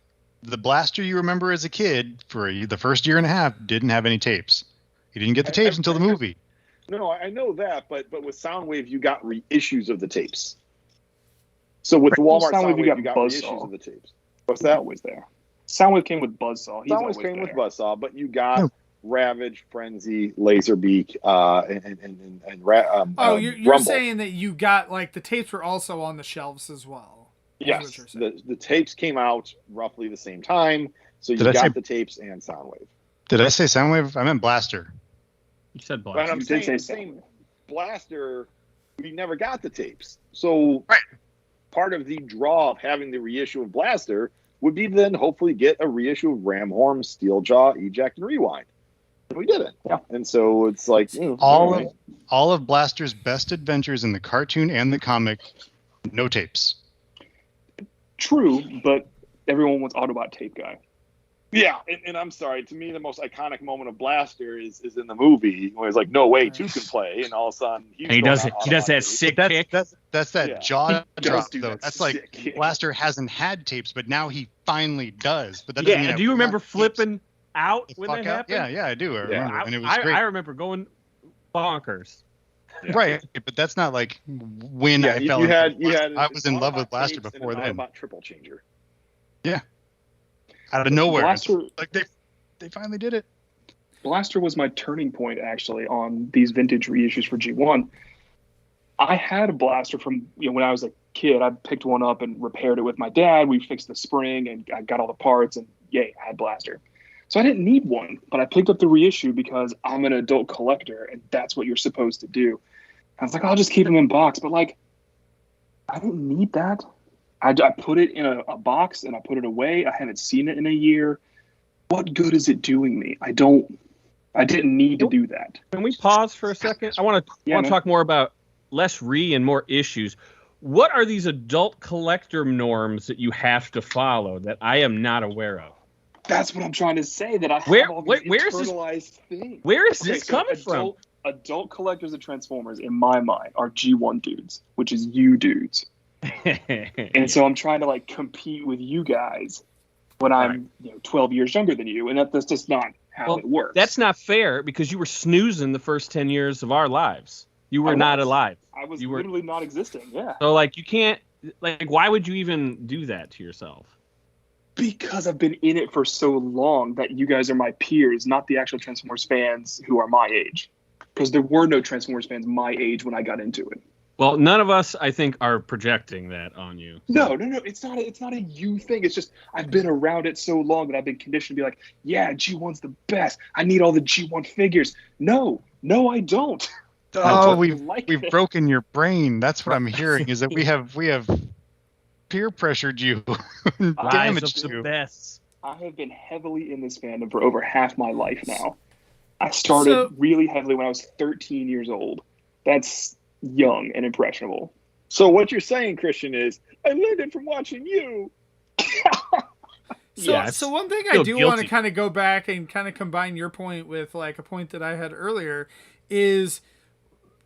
The Blaster you remember as a kid for the first year and a half didn't have any tapes. He didn't get the tapes until the movie. No, I know that, but with Soundwave you got reissues of the tapes. So with the Walmart Soundwave you got reissues of the tapes. What's that? Always there. Soundwave came with Buzzsaw. Soundwave came with Buzzsaw, but you got Ravage, Frenzy, Laserbeak, you're Rumble. saying that you got like the tapes were also on the shelves as well. Yes, the tapes came out roughly the same time, so you got the tapes and Soundwave. Did I say Soundwave? I meant Blaster. You said Blaster. But I'm saying Blaster, we never got the tapes. So part of the draw of having the reissue of Blaster would be then hopefully get a reissue of Ramhorn, Steeljaw, Eject, and Rewind. And we didn't. Yeah. And so it's like all of Blaster's best adventures in the cartoon and the comic, no tapes. True, but everyone was Autobot tape guy. Yeah, and I'm sorry. To me, the most iconic moment of Blaster is in the movie when he's like, "No way, two can play," and all of a sudden he does that sick kick. That's that jaw drop though. That's like kick. Blaster hasn't had tapes, but now he finally does. But that doesn't mean do you remember flipping out when that happened? Yeah, I do. I remember, and it was great. I remember going bonkers. Yeah. Right, but that's not like when I fell. I was in love with Blaster before then. Autobot triple changer. Yeah. Out of nowhere. Blaster, like they finally did it. Blaster was my turning point, actually, on these vintage reissues for G1. I had a Blaster from when I was a kid. I picked one up and repaired it with my dad. We fixed the spring, and I got all the parts, and yay, I had Blaster. So I didn't need one, but I picked up the reissue because I'm an adult collector, and that's what you're supposed to do. I was like, I'll just keep them in box, but like, I didn't need that. I put it in a box and I put it away. I haven't seen it in a year. What good is it doing me? I didn't need to do that. Can we pause for a second? I want to talk more about less and more issues. What are these adult collector norms that you have to follow that I am not aware of? That's what I'm trying to say. That I have all these internalized things. Where is this coming from? Adult collectors of Transformers, in my mind, are G1 dudes, which is you dudes. And so I'm trying to like compete with you guys when I'm 12 years younger than you, and that's just not how it works. That's not fair because you were snoozing the first 10 years of our lives. You were not alive. I was literally not existing. Yeah. So like you can't why would you even do that to yourself? Because I've been in it for so long that you guys are my peers, not the actual Transformers fans who are my age. Because there were no Transformers fans my age when I got into it. Well, none of us, I think, are projecting that on you. No. It's not a you thing. It's just I've been around it so long that I've been conditioned to be like, yeah, G1's the best. I need all the G1 figures. No, I don't. Oh, we've broken your brain. That's what I'm hearing. Is that we have peer pressured you, and damaged you. Best. I have been heavily in this fandom for over half my life now. I started really heavily when I was 13 years old. That's young and impressionable. So what you're saying, Christian, is I learned it from watching you. So one thing I do want to kind of go back and kind of combine your point with like a point that I had earlier is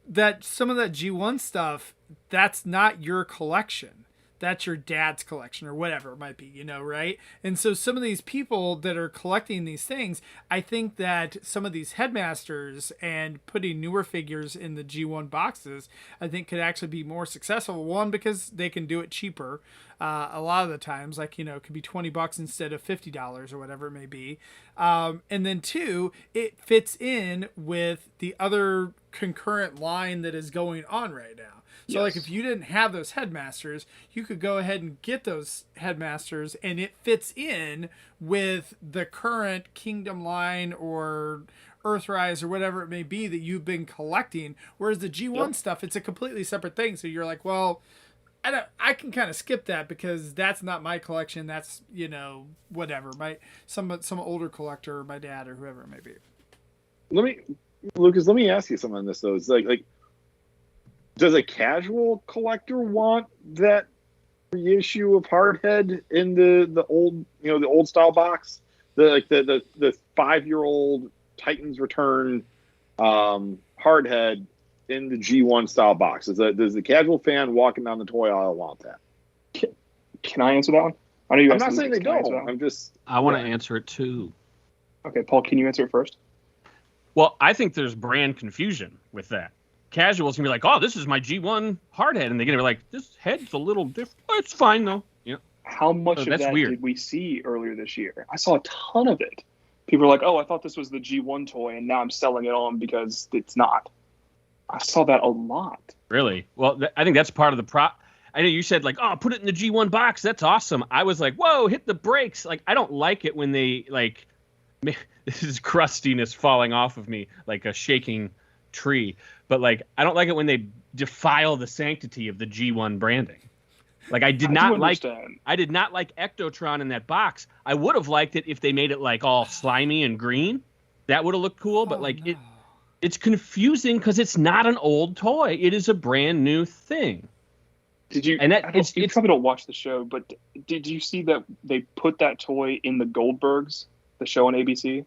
that some of that G1 stuff, that's not your collection. That's your dad's collection or whatever it might be, you know, right? And so some of these people that are collecting these things, I think that some of these headmasters and putting newer figures in the G1 boxes, I think could actually be more successful. One, because they can do it cheaper. A lot of the times, like, you know, it could be $20 instead of $50 or whatever it may be. And then two, it fits in with the other concurrent line that is going on right now. So, like, if you didn't have those headmasters, you could go ahead and get those headmasters, and it fits in with the current Kingdom line or Earthrise or whatever it may be that you've been collecting. Whereas the G1 stuff, it's a completely separate thing. So you're like, well, I can kind of skip that because that's not my collection. That's, you know, whatever. Some older collector, or my dad, or whoever it may be. Lucas, let me ask you something on this though. It's like. Does a casual collector want that reissue of Hardhead in the old, you know, the old style box, the 5-year-old Titans Return Hardhead in the G1 style box? Does the casual fan walking down the toy aisle want that? Can I answer that one? I know you. I'm not saying they don't. I want to answer it too. Okay, Paul, can you answer it first? Well, I think there's brand confusion with that. Casuals can be like, oh, this is my G1 hardhead, and they're gonna be like, this head's a little different. Oh, it's fine though. Yeah. How much of that did we see earlier this year? I saw a ton of it. People were like, oh, I thought this was the G1 toy, and now I'm selling it on because it's not. I saw that a lot. Really? Well, I think that's part of the I know you said like, oh, put it in the G1 box. That's awesome. I was like, whoa, hit the brakes. Like, I don't like it when they like, this is crustiness falling off of me like a shaking tree. But like, I don't like it when they defile the sanctity of the G1 branding. Like, I did not like Ectotron in that box. I would have liked it if they made it like all slimy and green. That would have looked cool. But like, it's confusing because it's not an old toy. It is a brand new thing. Did you? And you probably don't watch the show, but did you see that they put that toy in the Goldbergs, the show on ABC?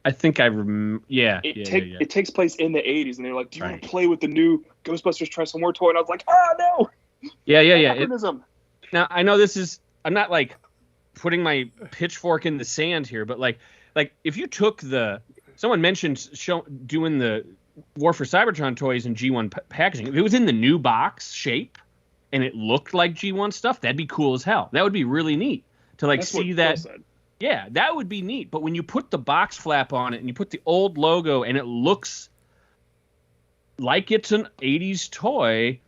I think I remember. Yeah, It takes place in the 80s, and they're like, do you want to play with the new Ghostbusters Transformer toy? And I was like, oh, no. Yeah. Now, I know I'm not, like, putting my pitchfork in the sand here, but, like if you took someone mentioned doing the War for Cybertron toys in G1 packaging. If it was in the new box shape and it looked like G1 stuff, that'd be cool as hell. That would be really neat to, like, see that. Yeah, that would be neat. But when you put the box flap on it and you put the old logo and it looks like it's an 80s toy,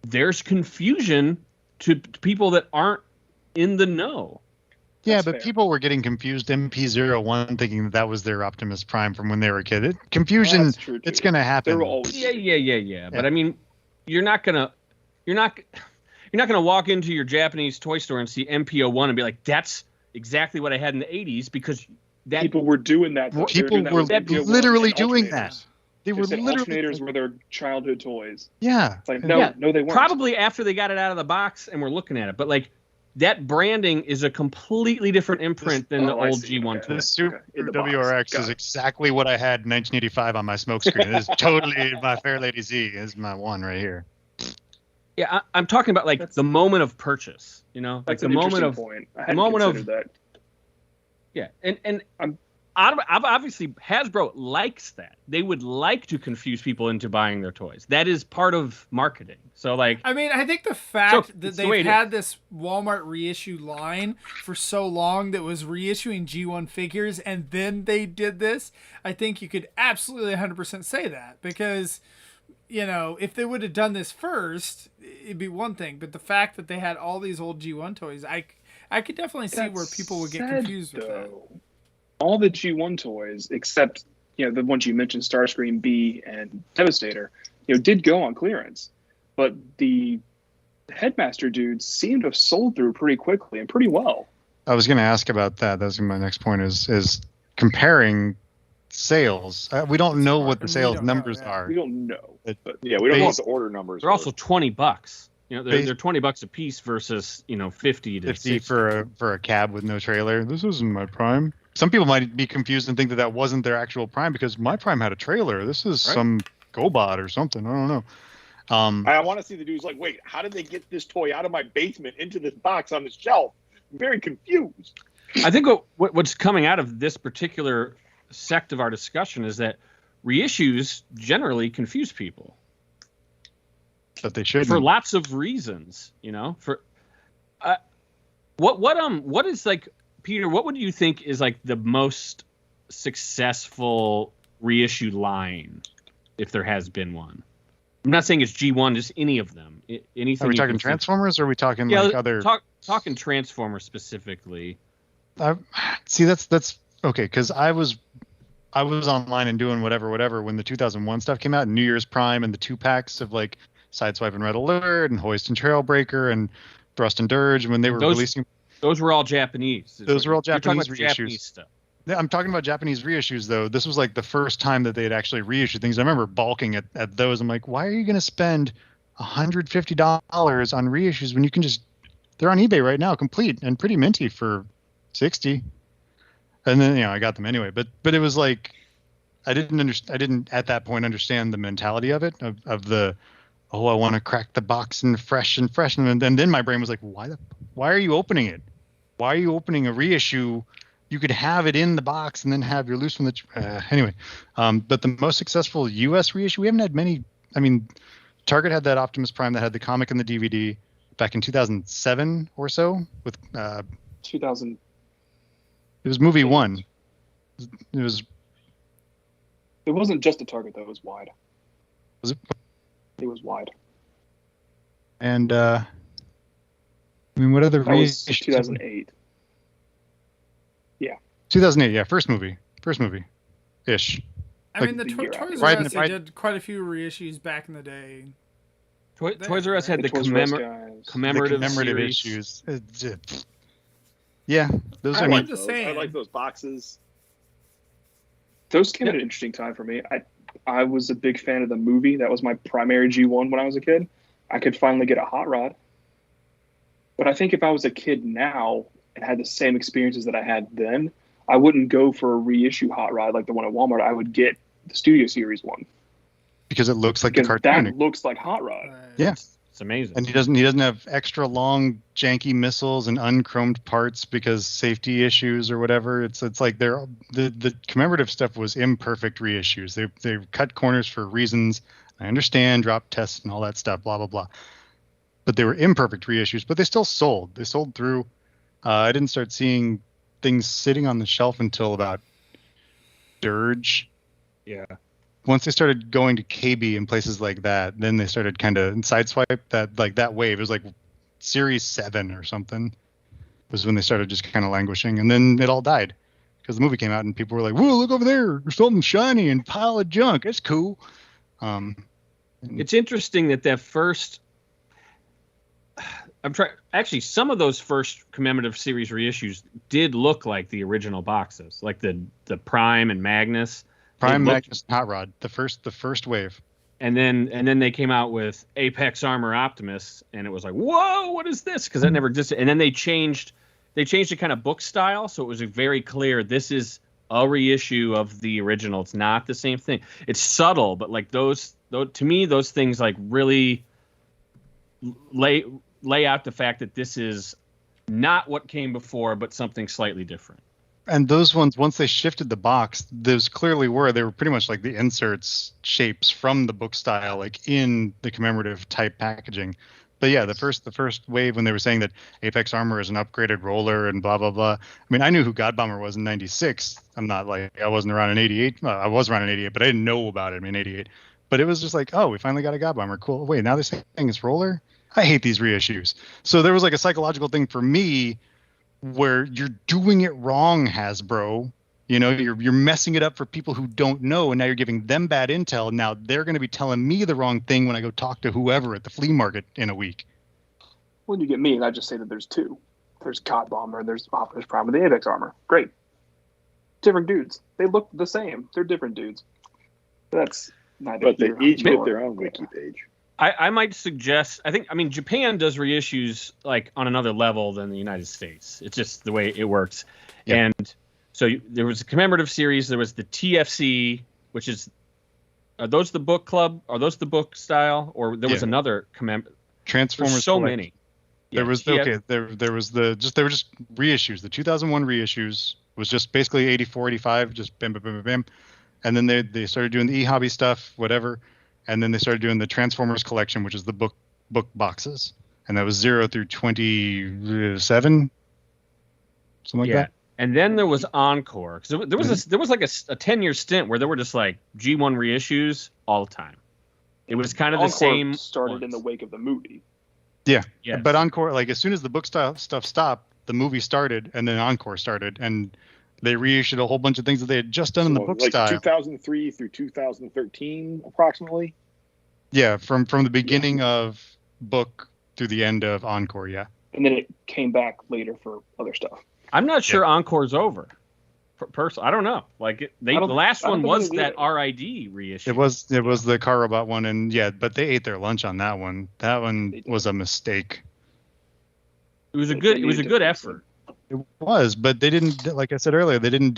there's confusion to people that aren't in the know. Yeah, but people were getting confused MP01 thinking that was their Optimus Prime from when they were a kid. Confusion, it's going to happen. Yeah. But I mean, you're not going to walk into your Japanese toy store and see MP01 and be like, that's exactly what I had in the 80s, because people were doing that. People were literally doing that. They were literally alternators were their childhood toys. Yeah. It's like, no, they weren't. Probably after they got it out of the box and we're looking at it. But like, that branding is a completely different imprint than the old G1 toy. The Super WRX is exactly what I had in 1985 on my smoke screen. It is totally my Fair Lady Z is my one right here. Yeah, I'm talking about like the moment of purchase, you know, like the moment of point. The moment of that. Yeah, and obviously Hasbro likes that. They would like to confuse people into buying their toys. That is part of marketing. So like, I mean, I think the fact that they've had this Walmart reissue line for so long that was reissuing G1 figures, and then they did this, I think you could absolutely 100% say that, because if they would have done this first, it'd be one thing. But the fact that they had all these old G1 toys, I could definitely see where people would get confused with that. All the G1 toys, except the ones you mentioned, Starscream, B, and Devastator, did go on clearance, but the Headmaster dudes seem to have sold through pretty quickly and pretty well. I was going to ask about that. That's my next point. Is comparing sales. We don't know what the sales numbers are. We don't know. But we don't know what the order numbers. They're also $20. They're $20 a piece versus 50 to 50 60. for a cab with no trailer. This isn't my Prime. Some people might be confused and think that wasn't their actual Prime because my Prime had a trailer. This is some GoBot or something. I don't know. I want to see the dudes like, wait, how did they get this toy out of my basement into this box on this shelf? I'm very confused. I think what's coming out of this particular sect of our discussion is that reissues generally confuse people. But they should for lots of reasons, For what is like, Peter? What would you think is like the most successful reissue line, if there has been one? I'm not saying it's G1, just any of them. Anything. Are we talking Transformers, or are we talking like other? Talking Transformers specifically. See, that's okay, because I was online and doing whatever when the 2001 stuff came out, New Year's Prime and the 2-packs of like Sideswipe and Red Alert and Hoist and Trailbreaker and Thrust and Dirge when they were releasing. Those were all Japanese. Those were all Japanese reissues. Japanese stuff. I'm talking about Japanese reissues, though. This was like the first time that they had actually reissued things. I remember balking at those. I'm like, why are you going to spend $150 on reissues when you can just... They're on eBay right now, complete and pretty minty for $60. And then, I got them anyway. But it was like, I didn't at that point understand the mentality of it, of the, I want to crack the box and fresh. And then my brain was like, why are you opening it? Why are you opening a reissue? You could have it in the box and then have your loose from the anyway. But the most successful U.S. reissue, we haven't had many. I mean, Target had that Optimus Prime that had the comic and the DVD back in 2007 or so with 2000. It was movie 1. It wasn't just a Target though. It was wide. Was it? It was wide. And I mean, what other reissues? 2008. 2008, yeah, first movie ish. I mean, the Toys R Us did quite a few reissues back in the day. Toys R Us had the commemorative issues. Yeah, those I are like those. I like those boxes. Those came at an interesting time for me. I was a big fan of the movie. That was my primary G1 when I was a kid. I could finally get a hot rod. But I think if I was a kid now and had the same experiences that I had then, I wouldn't go for a reissue hot rod like the one at Walmart. I would get the Studio Series one because it looks like the cartoon. That looks like hot rod. Yeah, it's amazing. And he doesn't have extra long janky missiles and unchromed parts because safety issues or whatever. It's like the commemorative stuff was imperfect reissues. They cut corners for reasons. I understand drop tests and all that stuff. Blah blah blah. But they were imperfect reissues. But they still sold. They sold through. I didn't start seeing things sitting on the shelf until about Dirge. Yeah. Once they started going to KB and places like that, then they started kind of sideswipe that wave. It was like Series 7 or something was when they started just kind of languishing. And then it all died because the movie came out and people were like, whoa, look over there. There's something shiny and pile of junk. It's cool. It's interesting that first... Actually, some of those first commemorative series reissues did look like the original boxes, like the Prime and Magnus. Magnus, and Hot Rod, the first wave. And then they came out with Apex Armor Optimus, and it was like, whoa, what is this? Because that never existed. And then they changed the kind of book style, so it was very clear this is a reissue of the original. It's not the same thing. It's subtle, but like to me, those things like really lay out the fact that this is not what came before, but something slightly different. And those ones, once they shifted the box, those clearly they were pretty much like the inserts shapes from the book style, like in the commemorative type packaging. But yeah, the first wave when they were saying that Apex Armor is an upgraded roller and blah, blah, blah. I mean, I knew who God Bomber was in 96. I wasn't around in 88. I was around in 88, but I didn't know about him in 88. But it was just like, oh, we finally got a God Bomber. Cool. Wait, now they're saying it's Roller? I hate these reissues. So there was like a psychological thing for me where you're doing it wrong, Hasbro. You know, you're messing it up for people who don't know, and now you're giving them bad intel. Now they're going to be telling me the wrong thing when I go talk to whoever at the flea market in a week. When you get me, and I just say that there's two. There's God Bomber, there's Optimus Prime with the Avex armor. Great. Different dudes. They look the same. They're different dudes. That's neither. But they here each nor get their own wiki page. I might suggest, I mean, Japan does reissues like on another level than the United States. It's just the way it works. Yeah. And so there was a commemorative series. There was the TFC, which is, are those the book club? Are those the book style? Or there was another Transformers. There's so Collection. many. There was there was they were just reissues. The 2001 reissues was just basically 84, 85, just bam, bam, bam, bam, bam. And then they started doing the e-hobby stuff, whatever. And then they started doing the Transformers collection, which is the book boxes. And that was 0 through 27, something like that. And then there was Encore, because there was like a 10-year stint where there were just like G1 reissues all the time. It was kind of the same. Started in the wake of the movie. Yeah. Yes. But Encore, like as soon as the book stuff stopped, the movie started, and then Encore started, and they reissued a whole bunch of things that they had just done in the book like style. 2003 through 2013, approximately. Yeah, from the beginning of book through the end of Encore. Yeah. And then it came back later for other stuff. I'm not sure Encore's over. Personally, I don't know. Like the last one was that RID reissue. It was the Car Robot one, and but they ate their lunch on that one. That one was a mistake. It was a good effort. It was, but they didn't, like I said earlier, they didn't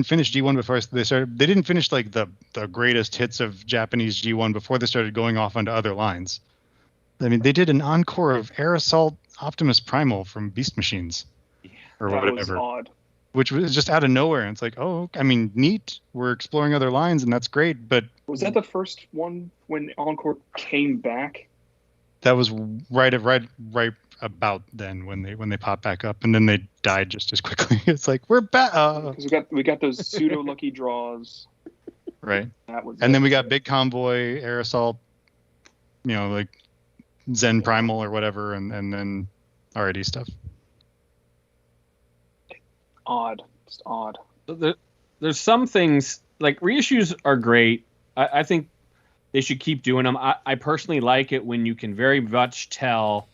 finish G1 before they started. They didn't finish like the greatest hits of Japanese G1 before they started going off onto other lines. I mean, they did an encore of Air Assault Optimus Primal from Beast Machines, or that whatever. Was odd. Which was just out of nowhere. And it's like, oh, I mean, neat. We're exploring other lines, and that's great. But was that the first one when Encore came back? That was right about then when they popped back up, and then they died just as quickly. It's like we're back. Because we got those pseudo lucky draws. Right. That was then we got Big Convoy, Air Assault, like Zen Primal or whatever, and then RID stuff. Just odd. There's some things like reissues are great. I think they should keep doing them. I personally like it when you can very much tell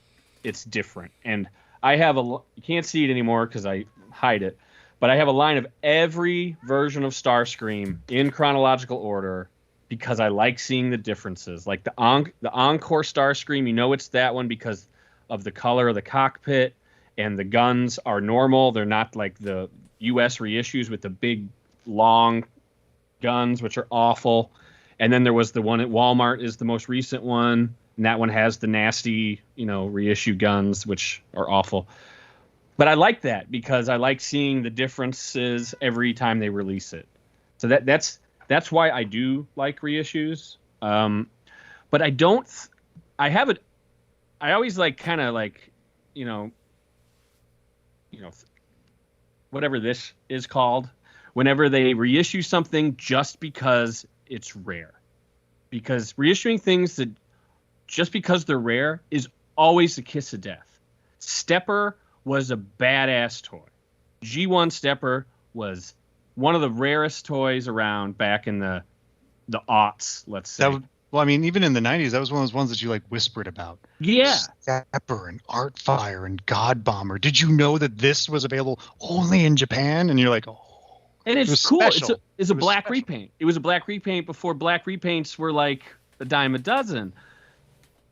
it's different. And I have you can't see it anymore because I hide it, but I have a line of every version of Starscream in chronological order because I like seeing the differences. Like the Encore Starscream, it's that one because of the color of the cockpit. And the guns are normal. They're not like the U.S. reissues with the big, long guns, which are awful. And then there was the one at Walmart is the most recent one. And that one has the nasty, reissue guns, which are awful. But I like that because I like seeing the differences every time they release it. So that's why I do like reissues. But I don't. I always like kind of like, whatever this is called, whenever they reissue something just because it's rare. Because reissuing things that just because they're rare is always a kiss of death. Stepper was a badass toy. G1 Stepper was one of the rarest toys around back in the aughts, let's say. Well, I mean, even in the 90s, that was one of those ones that you like whispered about. Yeah. Stepper and Artfire and God Bomber. Did you know that this was available only in Japan? And you're like, oh. And it's cool. Special. It's a black repaint. It was a black repaint before black repaints were like a dime a dozen.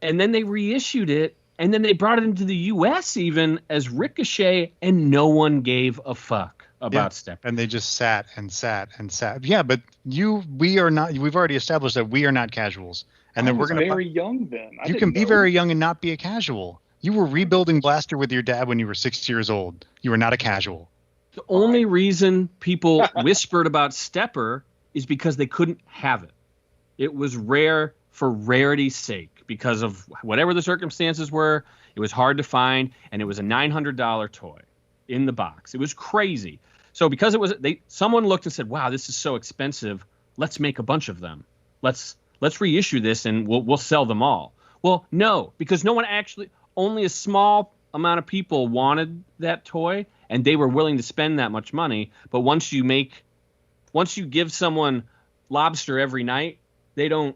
And then they reissued it, and then they brought it into the U.S. even as Ricochet, and no one gave a fuck about Stepper. And they just sat and sat and sat. Yeah, but we are not. We've already established that we are not casuals, and then we're going to. Very young then. You can be very young and not be a casual. You were rebuilding Blaster with your dad when you were 6 years old. You were not a casual. The only reason people whispered about Stepper is because they couldn't have it. It was rare for rarity's sake because of whatever the circumstances were. It was hard to find, and it was a $900 toy in the box. It was crazy. So because it was, someone looked and said, "Wow, this is so expensive. Let's make a bunch of them. Let's let's reissue this and we'll sell them all. Well, no, because only a small amount of people wanted that toy, and they were willing to spend that much money. But once you give someone lobster every night, they don't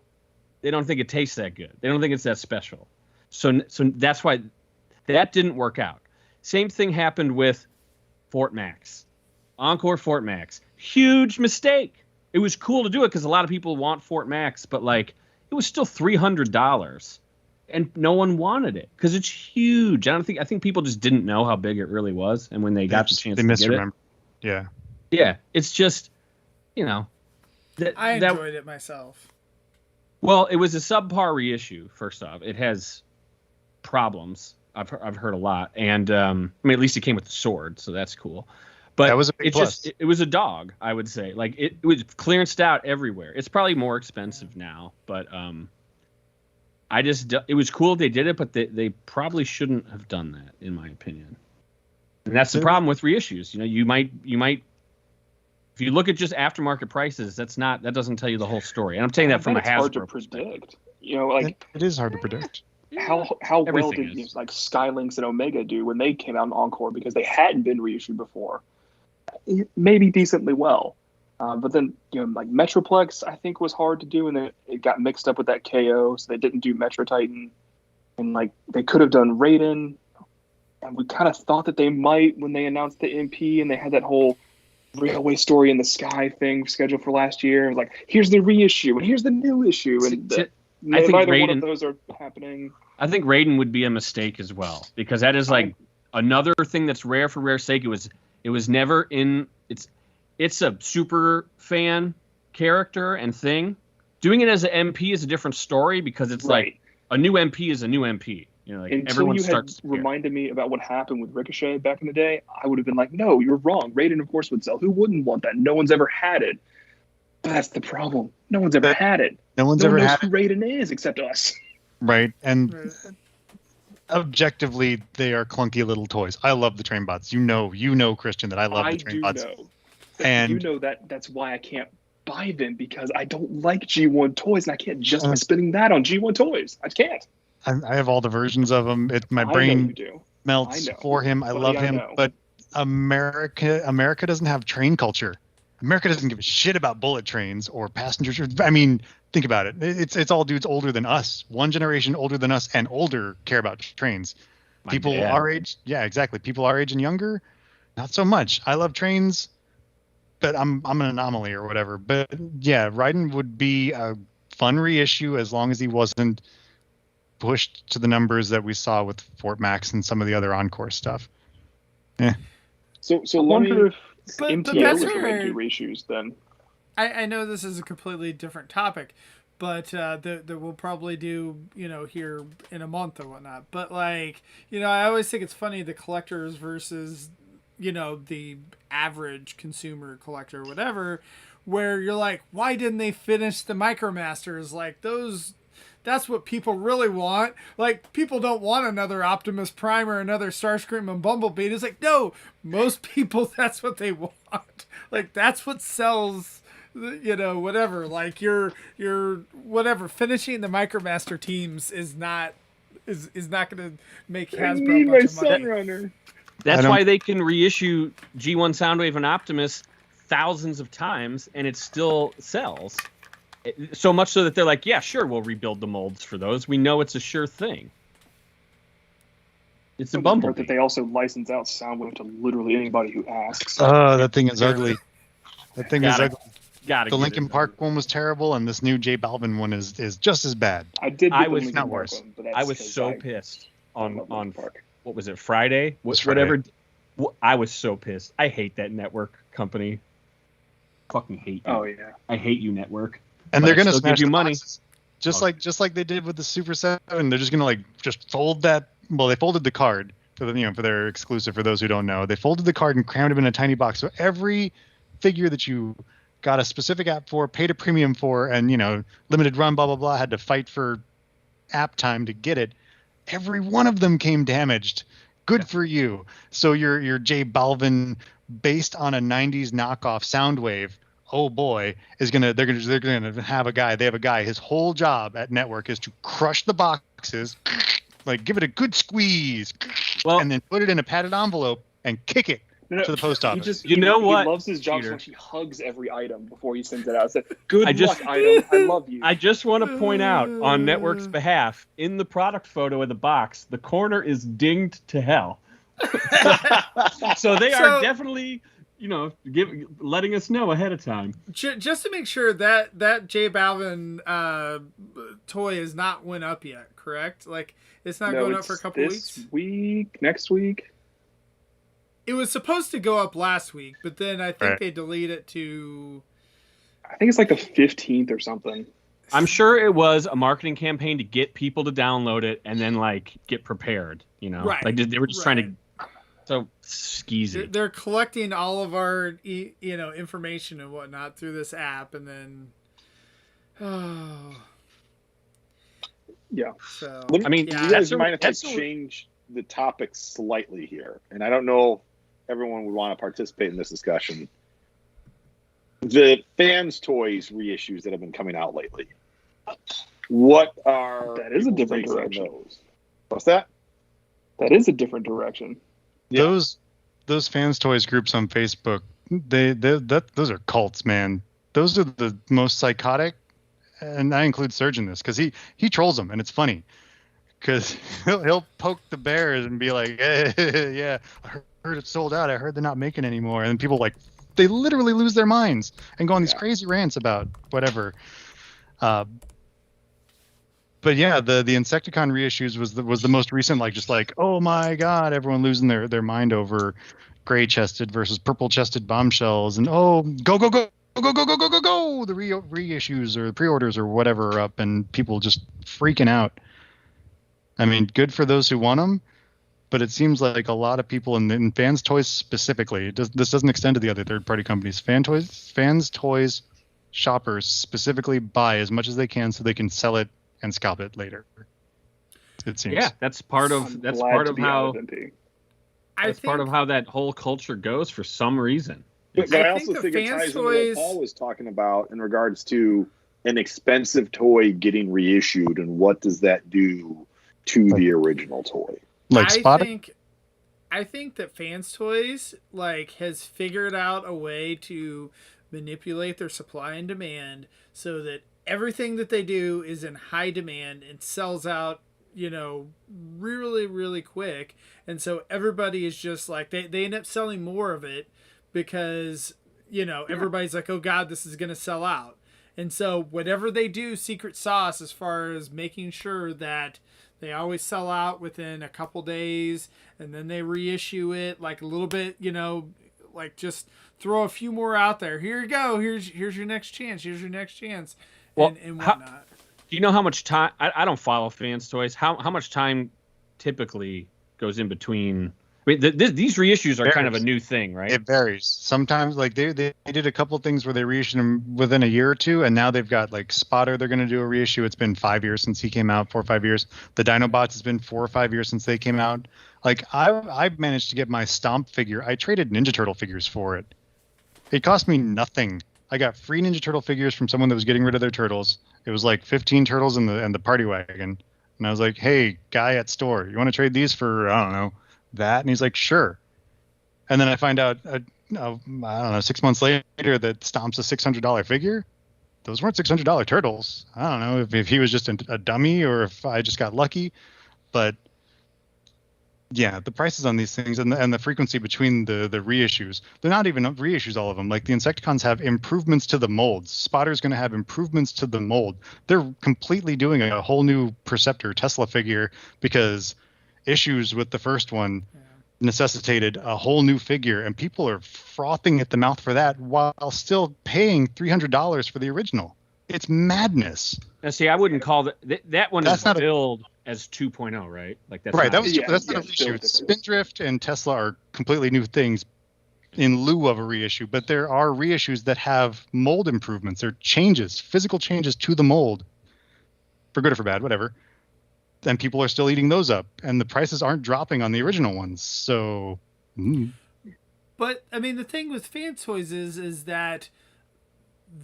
think it tastes that good. They don't think it's that special. So that's why that didn't work out. Same thing happened with Fort Max. Encore Fort Max. Huge mistake. It was cool to do it because a lot of people want Fort Max, but like it was still $300 and no one wanted it because it's huge. I think people just didn't know how big it really was, and when they got the chance to get it. Yeah. Yeah, it's just, I enjoyed it myself. Well, it was a subpar reissue. First off, it has problems. I've heard a lot, and at least it came with the sword, so that's cool. But that was a big plus. It was a dog, I would say. Like it was clearanced out everywhere. It's probably more expensive now, but it was cool they did it, but they probably shouldn't have done that, in my opinion. And that's the problem with reissues. You might if you look at just aftermarket prices, that doesn't tell you the whole story. And I'm saying that from a Hasbro hard to predict. It is hard to predict. How well did like Skylynx and Omega do when they came out in Encore, because they hadn't been reissued before? Maybe decently well, but then like Metroplex I think was hard to do, and then it got mixed up with that KO, so they didn't do Metro Titan, and like they could have done Raiden, and we kind of thought that they might when they announced the MP and they had that whole Railway Story in the Sky thing scheduled for last year. It was like, here's the reissue and here's the new issue, and I think neither Raiden, one of those are happening. I think Raiden would be a mistake as well, because that is like another thing that's rare for rare sake. It was never in it's a super fan character and thing. Doing it as an MP is a different story, because it's like a new MP is a new MP. Like until everyone you starts had reminded me about what happened with Ricochet back in the day, I would have been like, no, you're wrong. Raiden, of course, would sell. Who wouldn't want that? No one's ever had it. That's the problem. No one's ever had it. No one knows who Raiden is except us. Right. And objectively, they are clunky little toys. I love the train bots. You know, Christian, that I love the train bots. Know. And that's why I can't buy them, because I don't like G1 toys, and I can't justify spending that on G1 toys. I can't. I have all the versions of them. My brain melts for him. I love him. But America doesn't have train culture. America doesn't give a shit about bullet trains or passenger trains. I mean, think about it. It's all dudes older than us, one generation older than us and older care about trains. People our age, yeah, exactly. People our age and younger, not so much. I love trains, but I'm an anomaly or whatever. But yeah, Raiden would be a fun reissue as long as he wasn't pushed to the numbers that we saw with Fort Max and some of the other Encore stuff. Yeah. So I wonder if MTO was going to do reissues then. I know this is a completely different topic, but that we'll probably do, here in a month or whatnot. But I always think it's funny, the collectors versus, the average consumer collector or whatever, where you're like, why didn't they finish the Micromasters? Like those... That's what people really want. Like, people don't want another Optimus Prime or another Starscream and Bumblebee. It's like, no, most people, that's what they want. Like, that's what sells, whatever. Like, your whatever, finishing the Micromaster teams is not going to make Hasbro much of money. Sunrunner. That's why they can reissue G1 Soundwave and Optimus thousands of times, and it still sells. So much so that they're like, yeah, sure, we'll rebuild the molds for those. We know it's a sure thing. It's a Bumblebee. That they also license out Soundwave to literally anybody who asks. Oh, that thing is ugly. That thing is ugly. The Linkin Park one was terrible, and this new J Balvin one is just as bad. I was not worse. I was so pissed on what was it, Friday? Friday. I was so pissed. I hate that network company. Fucking hate you. Oh yeah. I hate you, network. And they're gonna smash give you money, just like they did with the Super 7. They're just gonna just fold that. Well, they folded the card for for their exclusive. For those who don't know, they folded the card and crammed it in a tiny box. So every figure that you got a specific app for, paid a premium for, and limited run, blah blah blah, had to fight for app time to get it. Every one of them came damaged. Good for you. So your J Balvin, based on a '90s knockoff Soundwave, oh boy, they're gonna have a guy. They have a guy. His whole job at Network is to crush the boxes, like give it a good squeeze, and then put it in a padded envelope and kick it to the post office. He what? loves his job Peter? so much he hugs every item before he sends it out. Said, "Good luck, item. I love you." I just want to point out on Network's behalf, in the product photo of the box, the corner is dinged to hell. So they are definitely, letting us know ahead of time. Just to make sure that J Balvin toy is not went up yet, correct? Like it's not going up for a couple weeks. This week, next week. It was supposed to go up last week, but then I think they deleted it to. I think it's like the 15th or something. I'm sure it was a marketing campaign to get people to download it and then like get prepared. Right. Like they were just trying to. So skeezy. They're collecting all of our information and whatnot through this app, and then. Yeah. So you guys mind if I change the topic slightly here? And I don't know if everyone would want to participate in this discussion. The fans' toys reissues that have been coming out lately. What are that is a different direction. Those? What's that? That is a different direction. Yeah. Those fans' toys groups on Facebook, those are cults, man. Those are the most psychotic, and I include Serge in this because he trolls them, and it's funny. Because he'll poke the bears and be like, hey, yeah, I heard it's sold out. I heard they're not making anymore. And people they literally lose their minds and go on these crazy rants about whatever. But yeah, the Insecticon reissues was the most recent, oh my God, everyone losing their mind over gray chested versus purple chested bombshells. And go. The reissues or the pre-orders or whatever are up and people just freaking out. I mean, good for those who want them, but it seems like a lot of people in fans toys specifically, this doesn't extend to the other third-party companies. Fans toys shoppers specifically buy as much as they can so they can sell it and scalp it later. It seems. Yeah, that's part of how that whole culture goes for some reason. But I also think it ties into what Paul was talking about in regards to an expensive toy getting reissued and what does that do to the original toy. I think that fans toys has figured out a way to manipulate their supply and demand so that everything that they do is in high demand and sells out really, really quick. And so everybody is just they end up selling more of it because everybody's like, oh God, this is gonna sell out. And so whatever they do, secret sauce as far as making sure that they always sell out within a couple days, and then they reissue it a little bit, just throw a few more out there. Here you go. Here's your next chance. Here's your next chance, and whatnot. Do you know how much time? I don't follow fans toys. How much time typically goes in between? I mean, these reissues are kind of a new thing, right? It varies. Sometimes, they did a couple of things where they reissued them within a year or two, and now they've got Spotter. They're going to do a reissue. It's been 5 years since he came out, 4 or 5 years. The Dinobots has been 4 or 5 years since they came out. I've managed to get my Stomp figure. I traded Ninja Turtle figures for it. It cost me nothing. I got free Ninja Turtle figures from someone that was getting rid of their turtles. It was 15 turtles and the party wagon, and I was like, "Hey, guy at store, you want to trade these for I don't know." That, and he's like, sure. And then I find out I don't know, 6 months later that Stomp's a $600 figure. Those weren't $600 turtles. I don't know if he was just a dummy or if I just got lucky, but yeah, the prices on these things and the frequency between the reissues, they're not even reissues, all of them. The Insecticons have improvements to the molds. Spotter's going to have improvements to the mold. They're completely doing a whole new Perceptor Tesla figure because issues with the first one necessitated a whole new figure, and people are frothing at the mouth for that while still paying $300 for the original. It's madness. Now, see, I wouldn't call that one is billed as 2.0, right? That's right. That's not a reissue. Spindrift and Tesla are completely new things in lieu of a reissue, but there are reissues that have mold improvements. They're changes, physical changes to the mold, for good or for bad, whatever. And people are still eating those up, and the prices aren't dropping on the original ones. So, But I mean, the thing with fan toys is that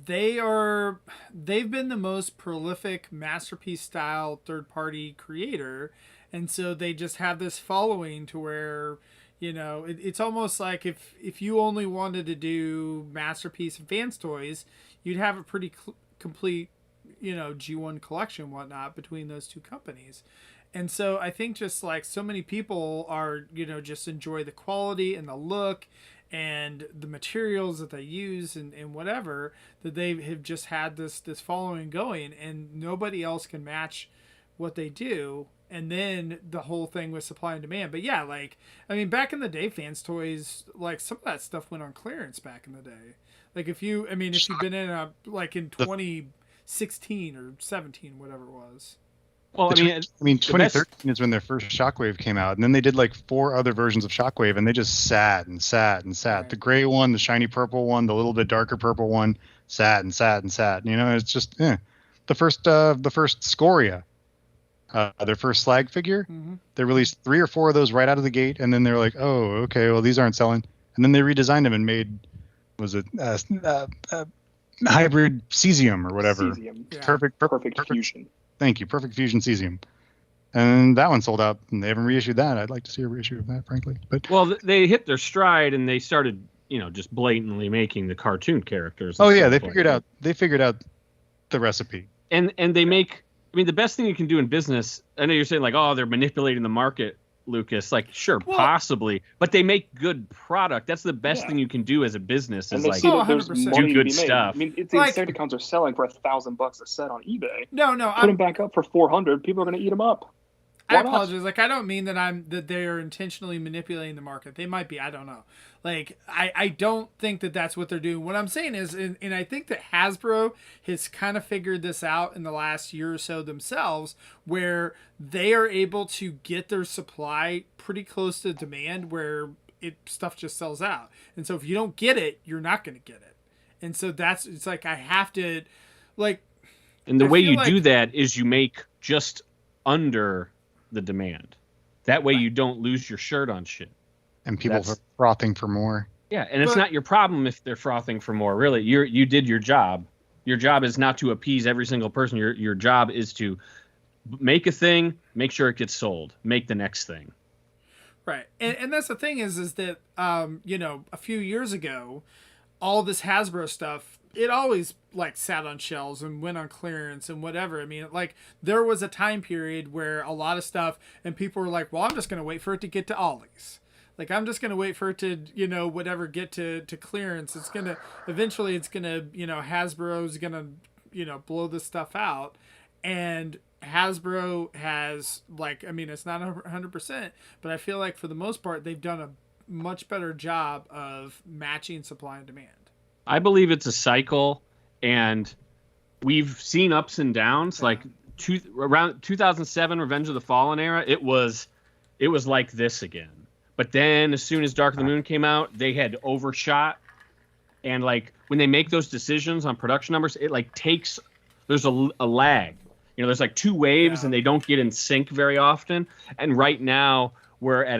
they've been the most prolific masterpiece style third party creator, and so they just have this following to where, you know, it's almost like if you only wanted to do masterpiece advanced toys, you'd have a pretty complete, you know, G1 collection and whatnot between those two companies. And so I think just like so many people are, you know, just enjoy the quality and the look and the materials that they use and whatever, that they have just had this following going, and nobody else can match what they do. And then the whole thing with supply and demand. But yeah, like, I mean, back in the day, Fans Toys, like some of that stuff went on clearance back in the day. Like if you've been in a, like in 2016 or 17, whatever it was. Well, I mean, 2013 is when their first Shockwave came out, and then they did like 4 other versions of Shockwave, and they just sat and sat and sat. Right. The gray one, the shiny purple one, the little bit darker purple one, sat and sat and sat. You know, it's just the first Scoria, their first Slag figure. Mm-hmm. They released 3 or 4 of those right out of the gate, and then they're like, oh, okay, well these aren't selling, and then they redesigned them and made hybrid cesium or whatever. Cesium. Yeah. Perfect fusion. Thank you. Perfect Fusion Cesium. And that one sold out, and they haven't reissued that. I'd like to see a reissue of that, frankly. But well, they hit their stride, and they started, you know, just blatantly making the cartoon characters. Oh yeah, they figured out the recipe. And they make. I mean, the best thing you can do in business. I know you're saying like, oh, they're manipulating the market, Lucas. Like, sure, possibly, but they make good product. That's the best thing you can do as a business. Is like do good stuff. I mean, the Insecticons are selling for $1,000 a set on eBay. No, put them back up for 400. People are going to eat them up. I apologize. Like, I don't mean that they are intentionally manipulating the market. They might be. I don't know. Like, I don't think that that's what they're doing. What I'm saying is, and I think that Hasbro has kind of figured this out in the last year or so themselves, where they are able to get their supply pretty close to demand, where stuff just sells out. And so if you don't get it, you're not going to get it. And so it's like I have to, like. And the way you do that is you make just under the demand. That way you don't lose your shirt on shit. And people are frothing for more. Yeah, and it's not your problem if they're frothing for more. Really, you did your job. Your job is not to appease every single person. Your job is to make a thing, make sure it gets sold, make the next thing. Right, and that's the thing is that you know, a few years ago, all this Hasbro stuff, it always like sat on shelves and went on clearance and whatever. I mean, like there was a time period where a lot of stuff and people were like, well, I'm just going to wait for it to get to Ollie's. Like, I'm just going to wait for it to, you know, whatever, get to clearance. It's going to, eventually it's going to, you know, Hasbro's going to, you know, blow this stuff out. And Hasbro has, like, I mean, it's not 100%, but I feel like for the most part, they've done a much better job of matching supply and demand. I believe it's a cycle, and we've seen ups and downs. Like around 2007, Revenge of the Fallen era, it was like this again. But then as soon as Dark of the Moon came out, they had overshot. And like when they make those decisions on production numbers, it like there's a lag. You know, there's like 2 waves and they don't get in sync very often. And right now we're at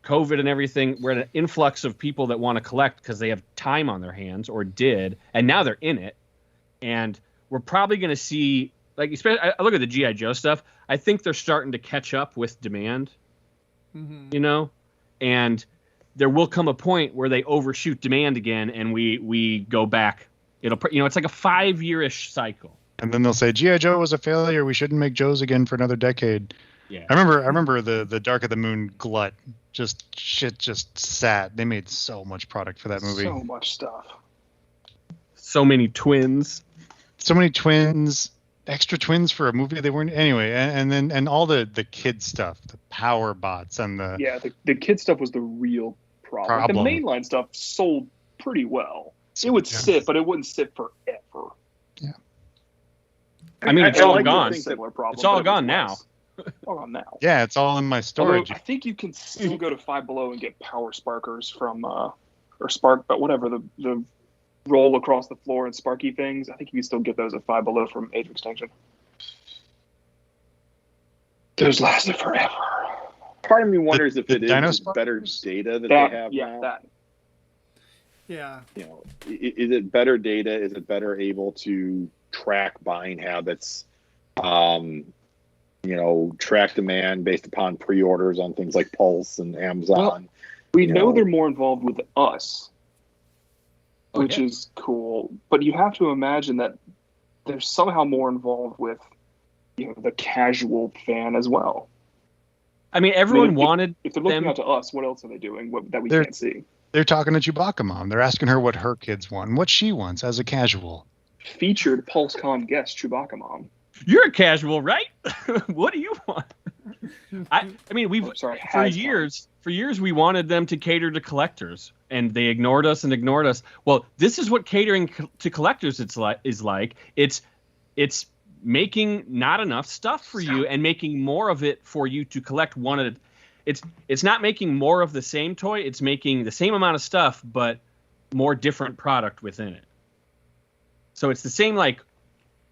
COVID and everything, we're at an influx of people that want to collect because they have time on their hands or did, and now they're in it. And we're probably going to see, like, especially I look at the G.I. Joe stuff, I think they're starting to catch up with demand, you know, and there will come a point where they overshoot demand again and we go back. It'll, you know, it's like a 5-year-ish cycle. And then they'll say, G.I. Joe was a failure. We shouldn't make Joes again for another decade. Yeah. I remember the Dark of the Moon glut. Just sat. They made so much product for that movie. So much stuff. So many twins. Extra twins for a movie they weren't anyway. And all the kid stuff, the power bots and the kid stuff was the real problem. The mainline stuff sold pretty well. It would sit, but it wouldn't sit forever. Yeah. I mean, it's all gone. It's all gone now. All gone now. Yeah, it's all in my storage. Although I think you can still go to Five Below and get power sparkers from or spark, but whatever the roll across the floor and sparky things. I think you can still get those at Five Below from Age of Extinction. Those lasted forever. Part of me wonders if it is better data that they have now. That. Yeah. You know, is it better data? Is it better able to track buying habits? You know, track demand based upon pre-orders on things like Pulse and Amazon. Well, we know they're more involved with us, which is cool. But you have to imagine that they're somehow more involved with, you know, the casual fan as well. I mean, everyone wanted. If they're looking out to us, what else are they doing that we can't see? They're talking to Chewbacca Mom. They're asking her what her kids want, what she wants as a casual. Featured PulseCon guest Chewbacca Mom. You're a casual, right? What do you want? I mean, for years we wanted them to cater to collectors, and they ignored us and ignored us. Well, this is what catering to collectors is like. It's making not enough stuff for you and making more of it for you to collect one at a. It's not making more of the same toy. It's making the same amount of stuff, but more different product within it. So it's the same, like,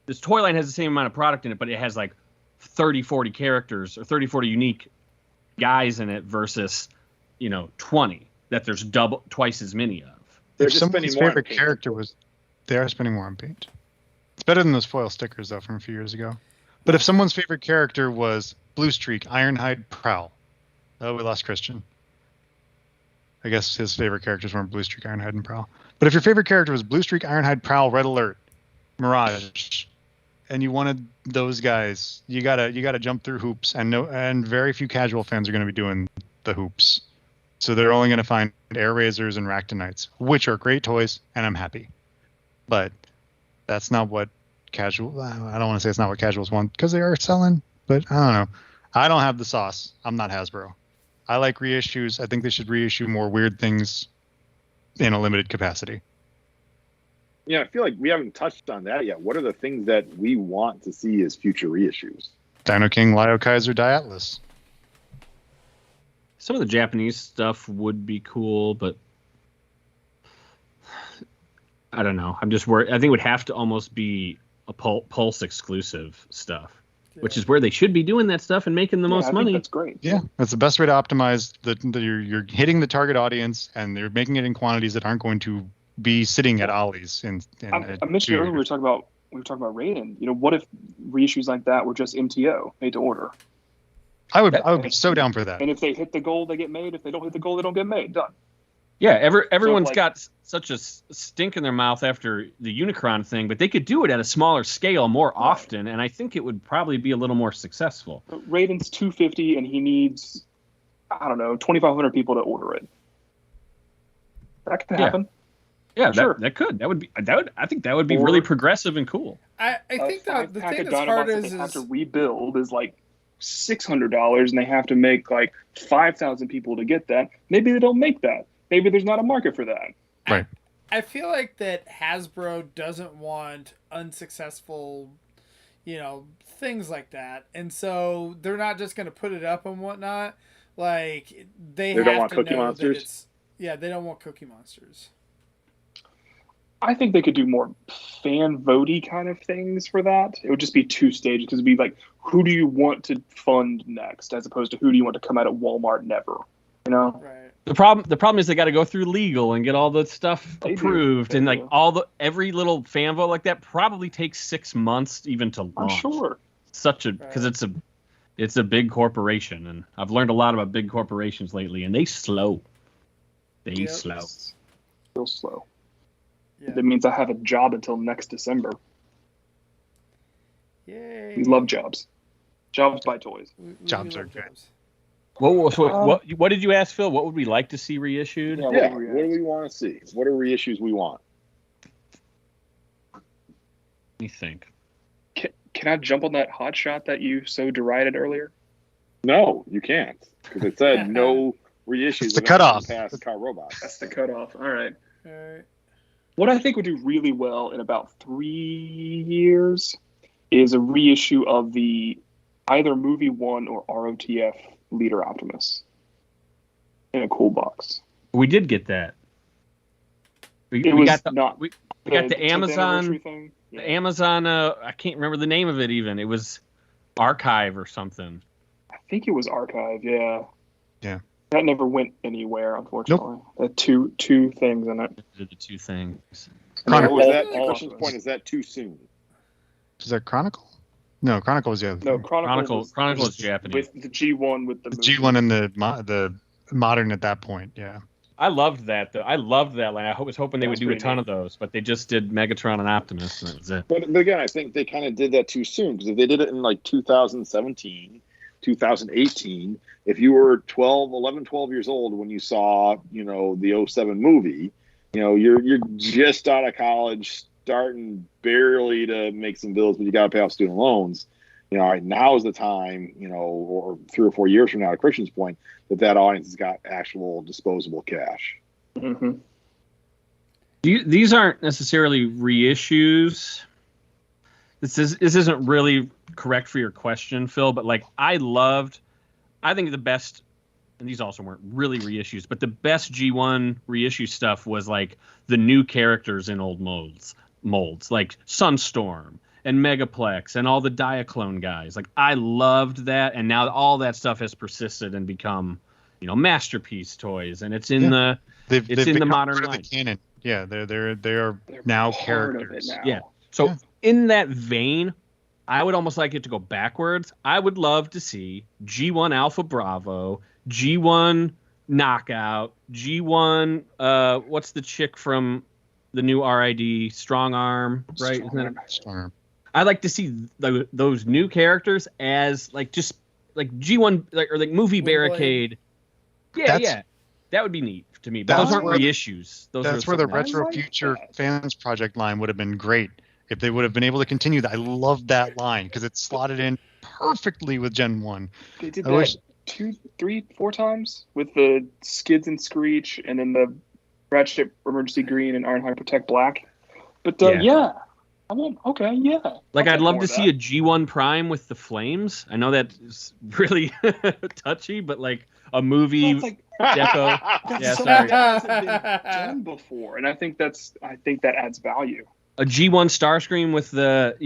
this toy line has the same amount of product in it, but it has like 30, 40 characters or 30, 40 unique guys in it versus, 20 that there's twice as many of. If somebody's favorite character was, they are spending more on paint. It's better than those foil stickers though from a few years ago. But if someone's favorite character was Blue Streak, Ironhide, Prowl. Oh, we lost Christian. I guess his favorite characters weren't Blue Streak, Ironhide, and Prowl. But if your favorite character was Blue Streak, Ironhide, Prowl, Red Alert, Mirage, and you wanted those guys, you gotta jump through hoops, and very few casual fans are going to be doing the hoops. So they're only going to find Air Razors and Ractonites, which are great toys, and I'm happy. But that's not what casual. I don't want to say it's not what casuals want because they are selling, but I don't know. I don't have the sauce. I'm not Hasbro. I like reissues. I think they should reissue more weird things in a limited capacity. Yeah, I feel like we haven't touched on that yet. What are the things that we want to see as future reissues? Dino King, Lio Kaiser, Diatlas. Some of the Japanese stuff would be cool, but I don't know. I'm just worried. I think it would have to almost be a Pulse exclusive stuff, which is where they should be doing that stuff and making the most money. That's great. Yeah, that's the best way to optimize you're hitting the target audience and they're making it in quantities that aren't going to be sitting at Ollie's. I mentioned earlier we were talking about Raiden. What if reissues like that were just MTO, made to order? I would be so down for that. And if they hit the goal, they get made. If they don't hit the goal, they don't get made. Done. Yeah, everyone's got such a stink in their mouth after the Unicron thing, but they could do it at a smaller scale more often, and I think it would probably be a little more successful. Raiden's 250, and he needs, 2,500 people to order it. That could happen. Yeah, sure. that could. I think that would be really progressive and cool. I think that the thing that's hard is they have to rebuild is like $600, and they have to make like 5,000 people to get that. Maybe they don't make that. Maybe there's not a market for that. Right. I feel like that Hasbro doesn't want unsuccessful, things like that, and so they're not just going to put it up and whatnot. Like they don't want Cookie Monsters. They don't want Cookie Monsters. I think they could do more fan votey kind of things for that. It would just be two stages because it'd be like, who do you want to fund next, as opposed to who do you want to come out at Walmart never. Right. The problem is they got to go through legal and get all the stuff approved, and like every little fan vote like that probably takes 6 months even to launch. I'm sure. Because it's a big corporation, and I've learned a lot about big corporations lately, and they slow. Slow. Real slow. Yeah. That means I have a job until next December. Yay! We love jobs. Jobs buy toys. Jobs are good. What did you ask, Phil? What would we like to see reissued? What do we want to see? What are reissues we want? Let me think. Can I jump on that hot shot that you so derided earlier? No, you can't, because it said no reissues. It's the cutoff. Past Car Robot. That's the cutoff. All right. What I think would do really well in about 3 years is a reissue of the either Movie 1 or ROTF Leader Optimus in a cool box. We did get that. We got the Amazon thing. Yeah. The Amazon. I can't remember the name of it even. It was Archive or something. I think it was Archive. Yeah. Yeah. That never went anywhere, unfortunately. Nope. Two things in it. The two things. Chronicle. Was that question's point? Is that too soon? Is that Chronicle? No, Chronicle was the other. No, thing. Chronicle is Japanese. With the G1 with the G1 and the modern at that point. Yeah. I loved that though. I loved that line. I was hoping they would do a ton neat. of those, but they just did Megatron and Optimus, and that was it. But again, I think they kind of did that too soon, because if they did it in like 2017, 2018, if you were 11, 12 years old when you saw, the 07 movie, you're just out of college, starting barely to make some bills, but you got to pay off student loans. All right, now is the time, or 3 or 4 years from now, to Christian's point, that audience has got actual disposable cash. Mm-hmm. These aren't necessarily reissues. This isn't really correct for your question, Phil, but like I think the best, and these also weren't really reissues, but the best G1 reissue stuff was like the new characters in old molds like Sunstorm and Megaplex and all the Diaclone guys. Like I loved that, and now all that stuff has persisted and become, masterpiece toys, and it's in the modern line. The canon. Yeah, they're now characters. Now. Yeah. So in that vein, I would almost like it to go backwards. I would love to see G1 Alpha Bravo, G1 Knockout, G1 what's the chick from the new RID, Strong Arm, right? Strong Arm. I'd like to see those new characters as like just like G1 or like movie Barricade. Yeah. That would be neat to me. But those aren't reissues. That's where the Retro Future Fans Project line would have been great if they would have been able to continue that. I love that line because it slotted in perfectly with Gen 1. They did that 2, 3, 4 times with the Skids and Screech, and then the Ratchet Emergency Green and Ironhide Protect Black. But Like I'd love to see a G1 Prime with the flames. I know that is really touchy, but like a movie deco. Yeah, sorry. That hasn't been done before, and I think that adds value. A G1 Starscream with the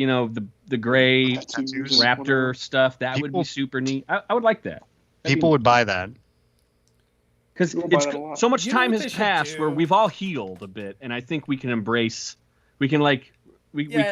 the gray raptor stuff, that would be super neat. I would like that. People would buy that. Because so much time has passed where we've all healed a bit, and I think we can embrace, we can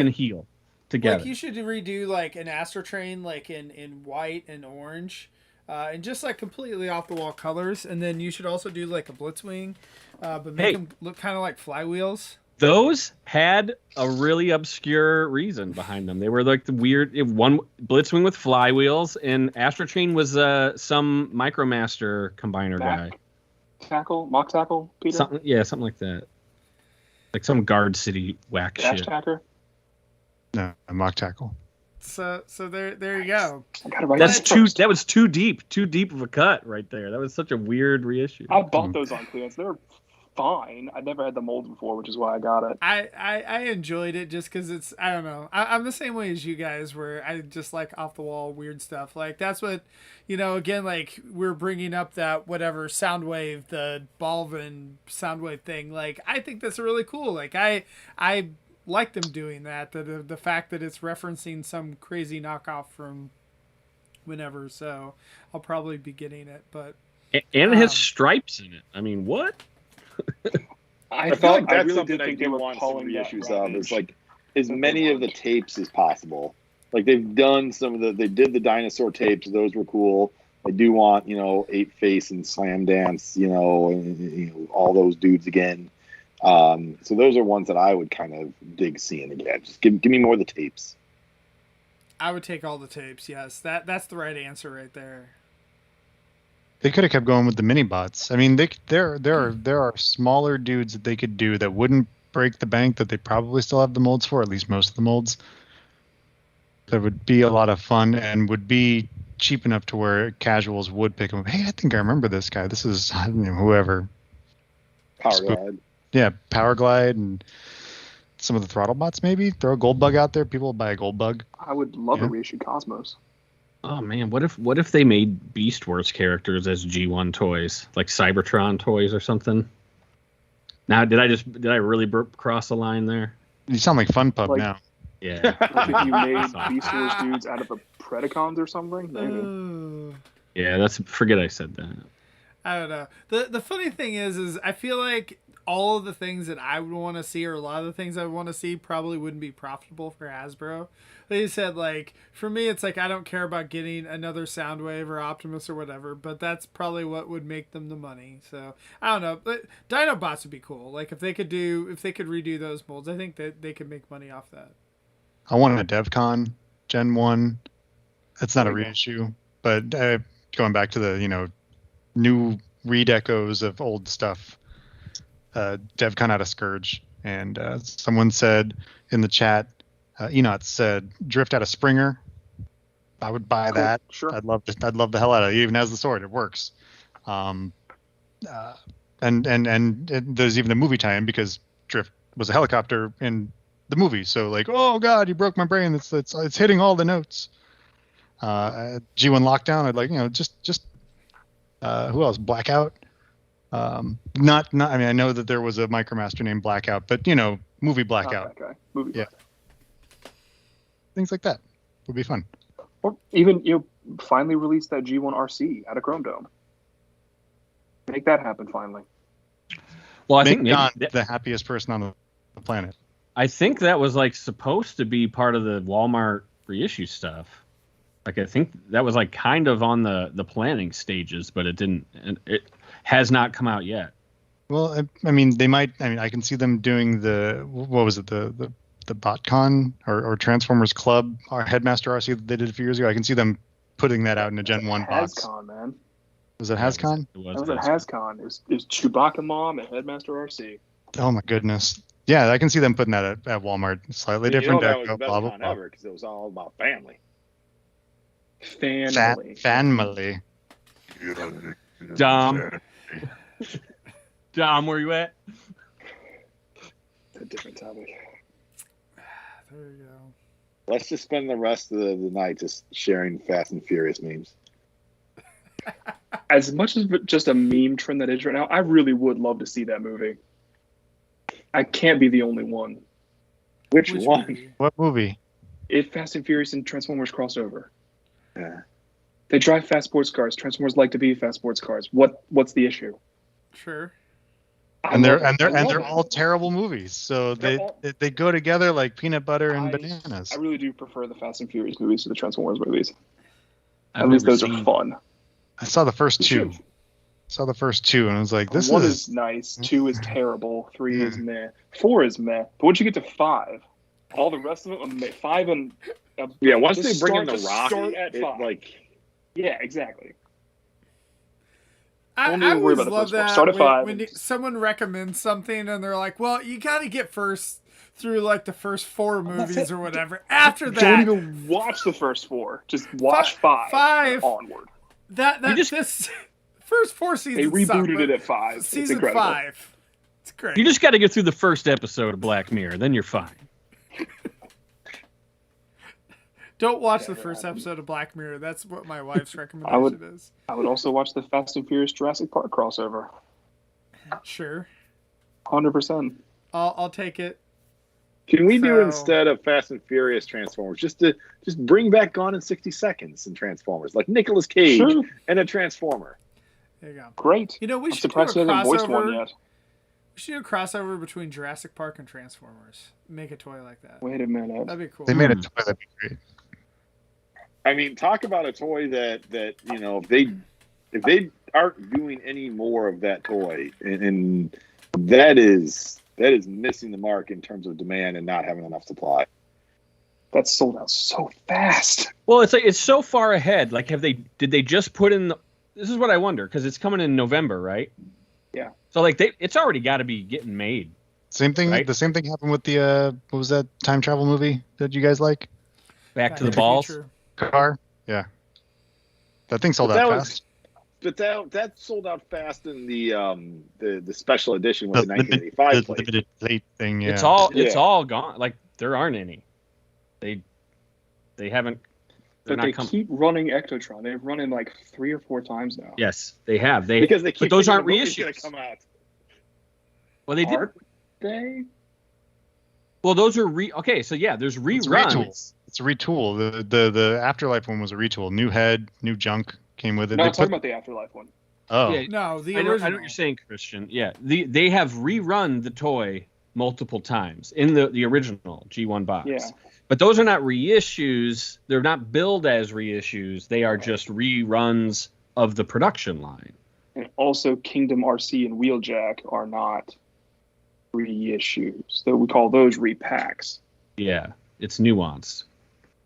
heal together. Like you should redo like an Astro Train like in white and orange, and just like completely off the wall colors, and then you should also do like a Blitzwing, but make them look kind of like flywheels. Those had a really obscure reason behind them. They were like the weird one Blitzwing with flywheels, and Astro Train was some Micromaster combiner guy. Mock tackle, Peter? Something like that. Like some Guard City whack Dash shit. Tacker? No, a mock tackle. So there you go. That was too deep of a cut right there. That was such a weird reissue. I bought those on clearance. They're fine. I never had the molds before, which is why I got it. I enjoyed it just because it's, I don't know. I'm the same way as you guys where I just like off the wall weird stuff. Like that's what, again, like we're bringing up that whatever Soundwave, the Balvin Soundwave thing. Like I think that's really cool. Like I like them doing that. The fact that it's referencing some crazy knockoff from whenever. So I'll probably be getting it, but. And it has stripes in it. I mean, what? I feel like that's something I do want some reissues of. Is like as many of the tapes as possible. Like they've done they did the dinosaur tapes. Those were cool. I do want 8 Face and Slam Dance. And, all those dudes again. So those are ones that I would kind of dig seeing again. Just give me more of the tapes. I would take all the tapes. Yes, that's the right answer right there. They could have kept going with the mini bots. I mean, there are smaller dudes that they could do that wouldn't break the bank, that they probably still have the molds for, at least most of the molds. That would be a lot of fun and would be cheap enough to where casuals would pick them up. Hey, I think I remember this guy. This is whoever. Power Glide. Yeah, Power Glide and some of the throttle bots maybe. Throw a gold bug out there. People will buy a gold bug. I would love a reissue Cosmos. Oh man, what if they made Beast Wars characters as G1 toys, like Cybertron toys or something? Now, did I really cross the line there? You sound like Fun Pub now. Yeah. Like if you made Beast Wars dudes out of the Predacons or something, maybe. Yeah, forget I said that. I don't know. The funny thing is I feel like all of the things that I would want to see, or a lot of the things I would want to see, probably wouldn't be profitable for Hasbro. They said, like, for me, it's like I don't care about getting another Soundwave or Optimus or whatever, but that's probably what would make them the money. So I don't know, but Dinobots would be cool. Like if they could redo those molds, I think that they could make money off that. I want a DevCon Gen 1. It's not a reissue, but going back to the new redecos of old stuff. DevCon had a Scourge, and someone said in the chat, Enot said, drift out of Springer. I would buy that. Sure. I'd love the hell out of it. It even has the sword. It works. And there's even a movie tie-in because Drift was a helicopter in the movie. So like, oh God, you broke my brain. It's hitting all the notes. G1 Lockdown. I'd like, just who else? Blackout. I mean, I know that there was a Micromaster named Blackout, but movie Blackout. Movie. Yeah. Things like that would be fun. Or even finally release that G1 RC out of Chrome Dome. Make that happen finally. Well, I Make think John the happiest person on the planet. I think that was like supposed to be part of the Walmart reissue stuff. Like I think that was like kind of on the planning stages, but it didn't. It has not come out yet. Well, I mean, they might. I mean, I can see them doing what was it, the BotCon or Transformers Club or Headmaster RC that they did a few years ago. I can see them putting that out in a Gen 1 box. HasCon, man. Was it HasCon? That was at HasCon. It was Chewbacca Mom and Headmaster RC. Oh my goodness. Yeah, I can see them putting that at Walmart. Slightly different that deco, was the best blah, blah, con blah. ever because it was all about family. Family. Dom, where you at? A different topic. There you go. Let's just spend the rest of the night just sharing Fast and Furious memes. As much as just a meme trend that is right now, I really would love to see that movie. I can't be the only one. Which one? Movie? What movie? If Fast and Furious and Transformers crossed over. Yeah. They drive fast sports cars. Transformers like to be fast sports cars. What's the issue? Sure. And they're all terrible movies. So they go together like peanut butter and bananas. I really do prefer the Fast and Furious movies to the Transformers movies. I've At least never those are fun. I saw the first two. And I was like, this One is is nice. 2 is terrible. 3 is meh. 4 is meh. But once you get to 5, all the rest of them are meh. 5 and once they bring in the Rock, start at 5. Yeah, exactly. I Don't even worry always about the love first one. that Start at 5. when someone recommends something and they're like, well, you got to get first through like the first 4 movies or whatever. After that, Don't even watch the first 4. Just watch 5 onward. This first 4 seasons. They rebooted suck, it at 5. Season it's incredible. 5. It's great. You just got to get through the first episode of Black Mirror, then you're fine. Don't watch the first episode of Black Mirror. That's what my wife's recommendation is. I would also watch the Fast and Furious Jurassic Park crossover. Sure. 100%. I'll take it. Can we do instead of Fast and Furious Transformers, just bring back Gone in 60 Seconds in Transformers, like Nicolas Cage and a Transformer? There you go. Great. We I'm should surprised do he a hasn't voiced one crossover. yet. We should do a crossover between Jurassic Park and Transformers. Make a toy like that. Wait a minute. That'd be cool. They made a toy that'd be great. I mean, talk about a toy that if they aren't doing any more of that toy, and that is missing the mark in terms of demand and not having enough supply. That's sold out so fast. Well, it's like it's so far ahead. Like, did they just put in? This is what I wonder because it's coming in November, right? Yeah. So like it's already got to be getting made. Same thing. Right? The same thing happened with the what was that time travel movie that you guys like? Back to the balls. Future. Car. Yeah. That thing sold out fast. But that sold out fast in the special edition with the 1985 plate. Limited plate thing. Yeah. It's all gone. Like there aren't any. They haven't. But they keep running Ectotron. They've run it like 3 or 4 times now. Yes, they have. Because they keep. But those aren't the movie's gonna reissues. come out. Well, they did. Aren't they? Well, those are okay. So yeah, there's reruns. It's a retool. The Afterlife one was a retool. New head, new junk came with it. No, They I'm talking put- about the Afterlife one. Oh, Yeah, No, the I know original. what you're saying, Christian. Yeah, they have rerun the toy multiple times in the original G1 box. Yeah. But those are not reissues. They're not billed as reissues. They are just reruns of the production line. And also, Kingdom RC and Wheeljack are not reissues. So we call those repacks. Yeah, it's nuanced.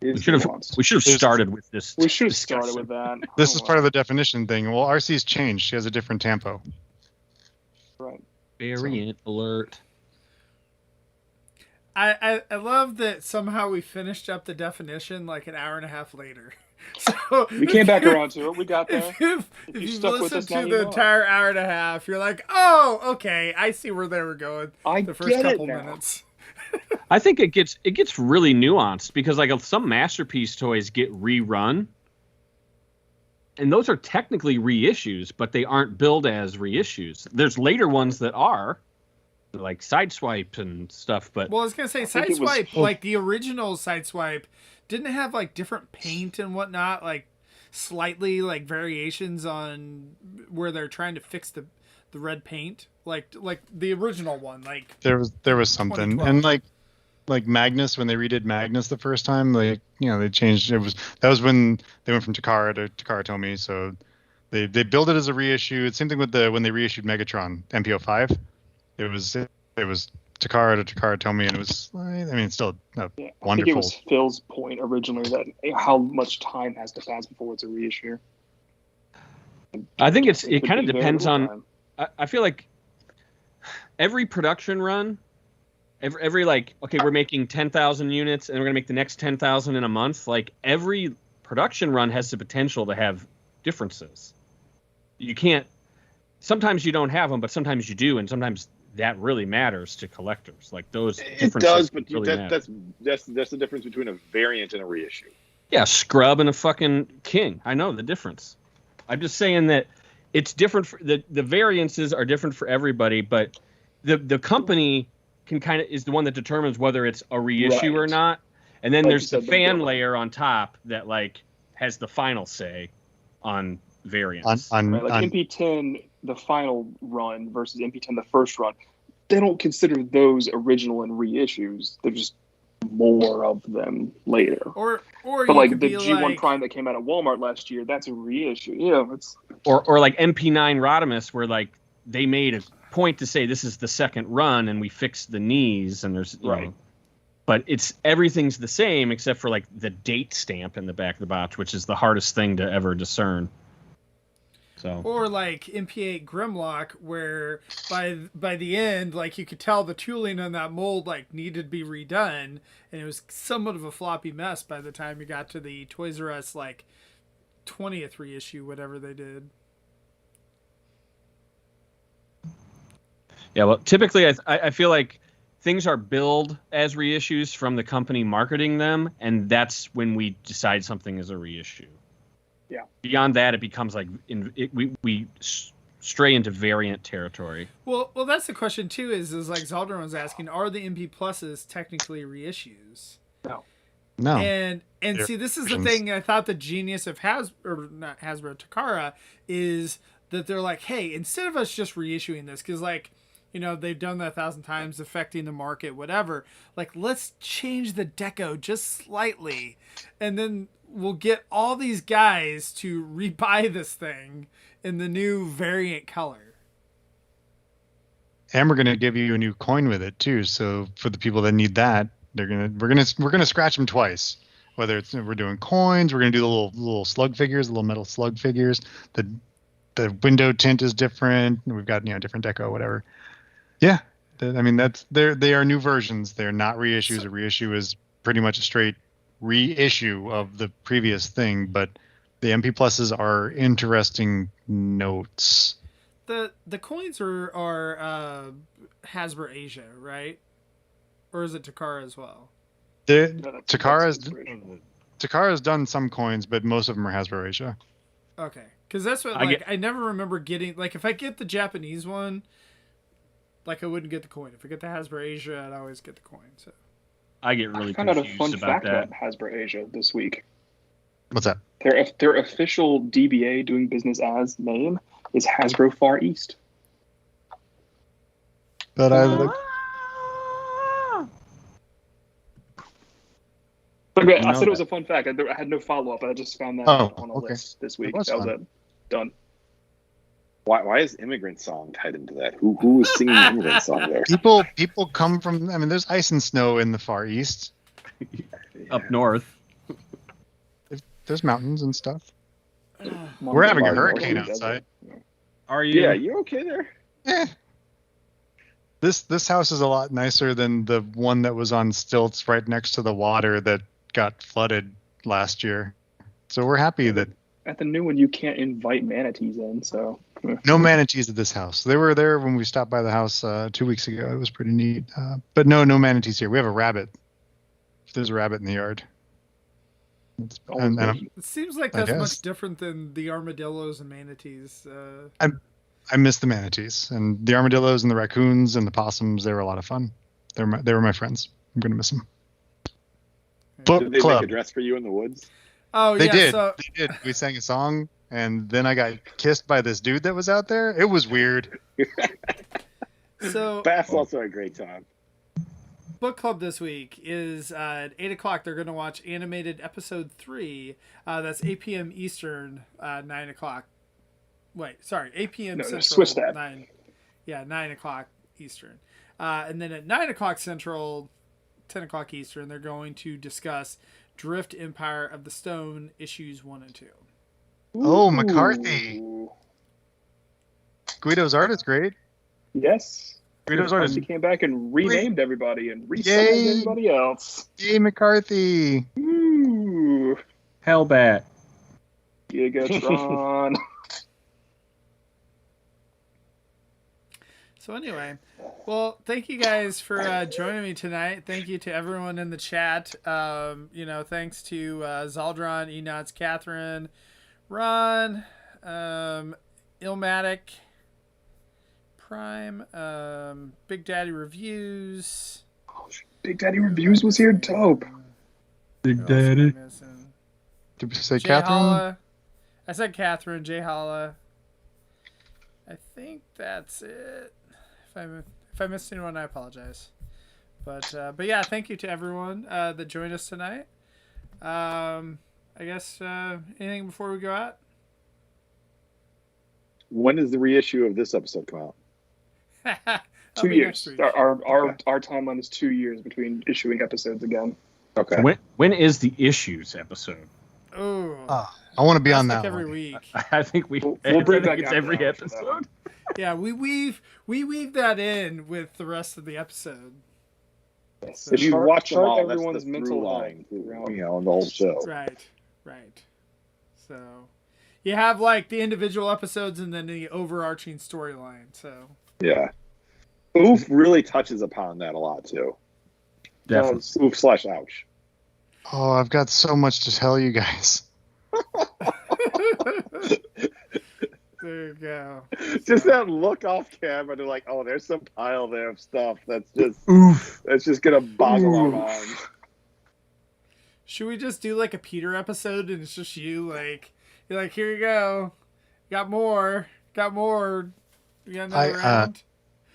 It's We nuanced. should have started with this. We should have started with that. this is part of the definition thing. Well, RC's changed. She has a different tempo. Right. Variant alert. I love that somehow we finished up the definition like an hour and a half later. So We came back around to it. We got there. If you you stuck with listen us, now to you the know. entire hour and a half, you're like, oh, okay, I see where they were going. I The first get it couple now. minutes. I think it gets really nuanced because like some masterpiece toys get rerun, and those are technically reissues, but they aren't billed as reissues. There's later ones that are, like Sideswipe and stuff. But Well, I was gonna say think it was- Sideswipe, like the original Sideswipe, didn't it have like different paint and whatnot, like slightly like variations on where they're trying to fix the red paint, like the original one, like There was something, 2012. and like Magnus, when they redid Magnus the first time, they changed. That was when they went from Takara to Takara Tomy, so they billed it as a reissue. It's same thing with when they reissued Megatron MPO5. It was Takara to Takara Tomy, and it was, I mean, it's still Yeah, I think wonderful. it was Phil's point originally that how much time has to pass before it's a reissue. I think it could kind of be very depends little on. time. I feel like every production run, every like, okay, we're making 10,000 units and we're gonna make the next 10,000 in a month. Like every production run has the potential to have differences. You can't. Sometimes you don't have them, but sometimes you do, and sometimes that really matters to collectors. Like those It differences does, but really matter. that's the difference between a variant and a reissue. Yeah, Scrub and a fucking King. I know the difference. I'm just saying that it's different. The variances are different for everybody, but the company is the one that determines whether it's a reissue or Right. not. And then Like there's you the said, the fan billing. layer on top that like has the final say on variants. on Right? Like MP10, the final run versus MP10, the first run. They don't consider those original and reissues. They're just more of them later. or But you like could the be G1 like, Prime that came out at Walmart last year, that's a reissue. Yeah, it's Or like MP9 Rodimus, where like they made a point to say this is the second run and we fixed the knees and there's you Right. know, but everything's the same except for like the date stamp in the back of the box, which is the hardest thing to ever discern. So or like MP8 Grimlock, where by the end, like you could tell the tooling on that mold like needed to be redone, and it was somewhat of a floppy mess by the time you got to the Toys R Us like 20th reissue, whatever they did. yeah, well, typically I feel like things are billed as reissues from the company marketing them, and that's when we decide something is a reissue. Yeah. Beyond that, it becomes like we stray into variant territory. Well, that's the question too. Is like Zaldrin was asking, are the MP Pluses technically reissues? no. And They're see, this is the versions. thing. I thought the genius of not Hasbro, Takara, is that they're like, hey, instead of us just reissuing this, because like, you know, they've done that 1,000 times, affecting the market, whatever. Like, let's change the deco just slightly, and then we'll get all these guys to rebuy this thing in the new variant color. And we're gonna give you a new coin with it too. So for the people that need that, we're gonna scratch them twice. Whether it's we're doing coins, we're gonna do the little slug figures, the little metal slug figures. The window tint is different. We've got different deco, whatever. Yeah, I mean they are new versions. They're not reissues. A reissue is pretty much a straight reissue of the previous thing. But the MP Pluses are interesting notes. The coins are Hasbro Asia, right? Or is it Takara as well? Takara's done some coins, but most of them are Hasbro Asia. Okay, because that's what I never remember getting. Like, if I get the Japanese one, like I wouldn't get the coin. If I get the Hasbro Asia, I'd always get the coin. So I get really I found out a confused fun about fact that. about Hasbro Asia this week. What's that? Their official DBA, doing business as name, is Hasbro Far East. But I look. Okay, I know said it was that. a fun fact. I had no follow up. I just found that Oh, on a okay. list this week. That was That was fun. it. Done. Why is Immigrant Song tied into that? Who was singing the Immigrant Song there? People come from. I mean, there's ice and snow in the Far East. Up north. There's mountains and stuff. Mom We're having a Barbie, hurricane Barbie does outside. it. Are you? Yeah, you okay there? Eh. This house is a lot nicer than the one that was on stilts right next to the water that got flooded last year. So we're happy that At the new one, you can't invite manatees in. So no manatees at this house. They were there when we stopped by the house 2 weeks ago. It was pretty neat. But no manatees here. We have a rabbit. There's a rabbit in the yard. And It seems like I that's much guess. different than the armadillos and manatees. I miss the manatees and the armadillos and the raccoons and the possums. They were a lot of fun. They were my friends. I'm gonna miss them. Book Did they club. make a dress for you in the woods? Oh They yeah, did. so They did. We sang a song, and then I got kissed by this dude that was out there. It was weird. so That's also a great time. book club this week is at 8:00. They're going to watch animated episode 3. That's 8 p.m. Eastern, 9:00. Wait, sorry, 8 p.m. No, Central. switch that. 9:00 Eastern. And then at 9:00 Central, 10:00 Eastern, they're going to discuss Drift Empire of the Stone issues 1 and 2. Oh, McCarthy. Ooh. Guido's art is great. Yes. Guido's art is He came back and renamed everybody and Yay. re-signed everybody else. Yay, McCarthy. Ooh. Hellbat. Gigatron. So anyway, well, thank you guys for joining me tonight. Thank you to everyone in the chat. Thanks to Zaldron, Enots, Catherine, Ron, Illmatic, Prime, Big Daddy Reviews. Big Daddy Reviews was here. Dope. Big Who else am I missing? Did we say Jay Catherine? Holla. I said Catherine, Jay Holla. I think that's it. If I missed anyone, I apologize. But yeah, thank you to everyone that joined us tonight. I guess anything before we go out? When does the reissue of this episode come out? That'll 2 be years. next week. Our timeline is 2 years between issuing episodes again. Okay. When is the issues episode? Oh, I want to be that's on like that every one. week. I think We'll I bring think back it's after every hours for that one. episode. Yeah, we weave that in with the rest of the episode. Yes. If you Chart- watch them chart all, that's everyone's the mental through health line, throughout. in the whole show. Right. So you have like the individual episodes and then the overarching storyline. So Yeah. Oof really touches upon that a lot too. Definitely. Oof slash ouch. Oh, I've got so much to tell you guys. there you go. Just that look off camera, they're like, oh, there's some pile there of stuff that's just gonna boggle our minds. Should we just do like a Peter episode and it's just you're like, here you go. Got more. We got another round.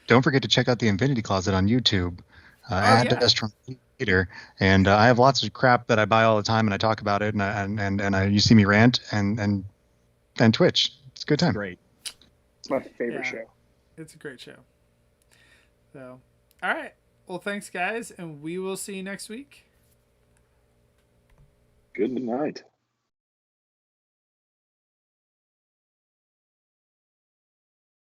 Don't forget to check out the Infinity Closet on YouTube. yeah. Astron Peter, and I have lots of crap that I buy all the time, and I talk about it, and you see me rant and Twitch. It's a good time. Great. It's my favorite Yeah. show. It's a great show. So, all right. Well, thanks, guys, and we will see you next week. Good night.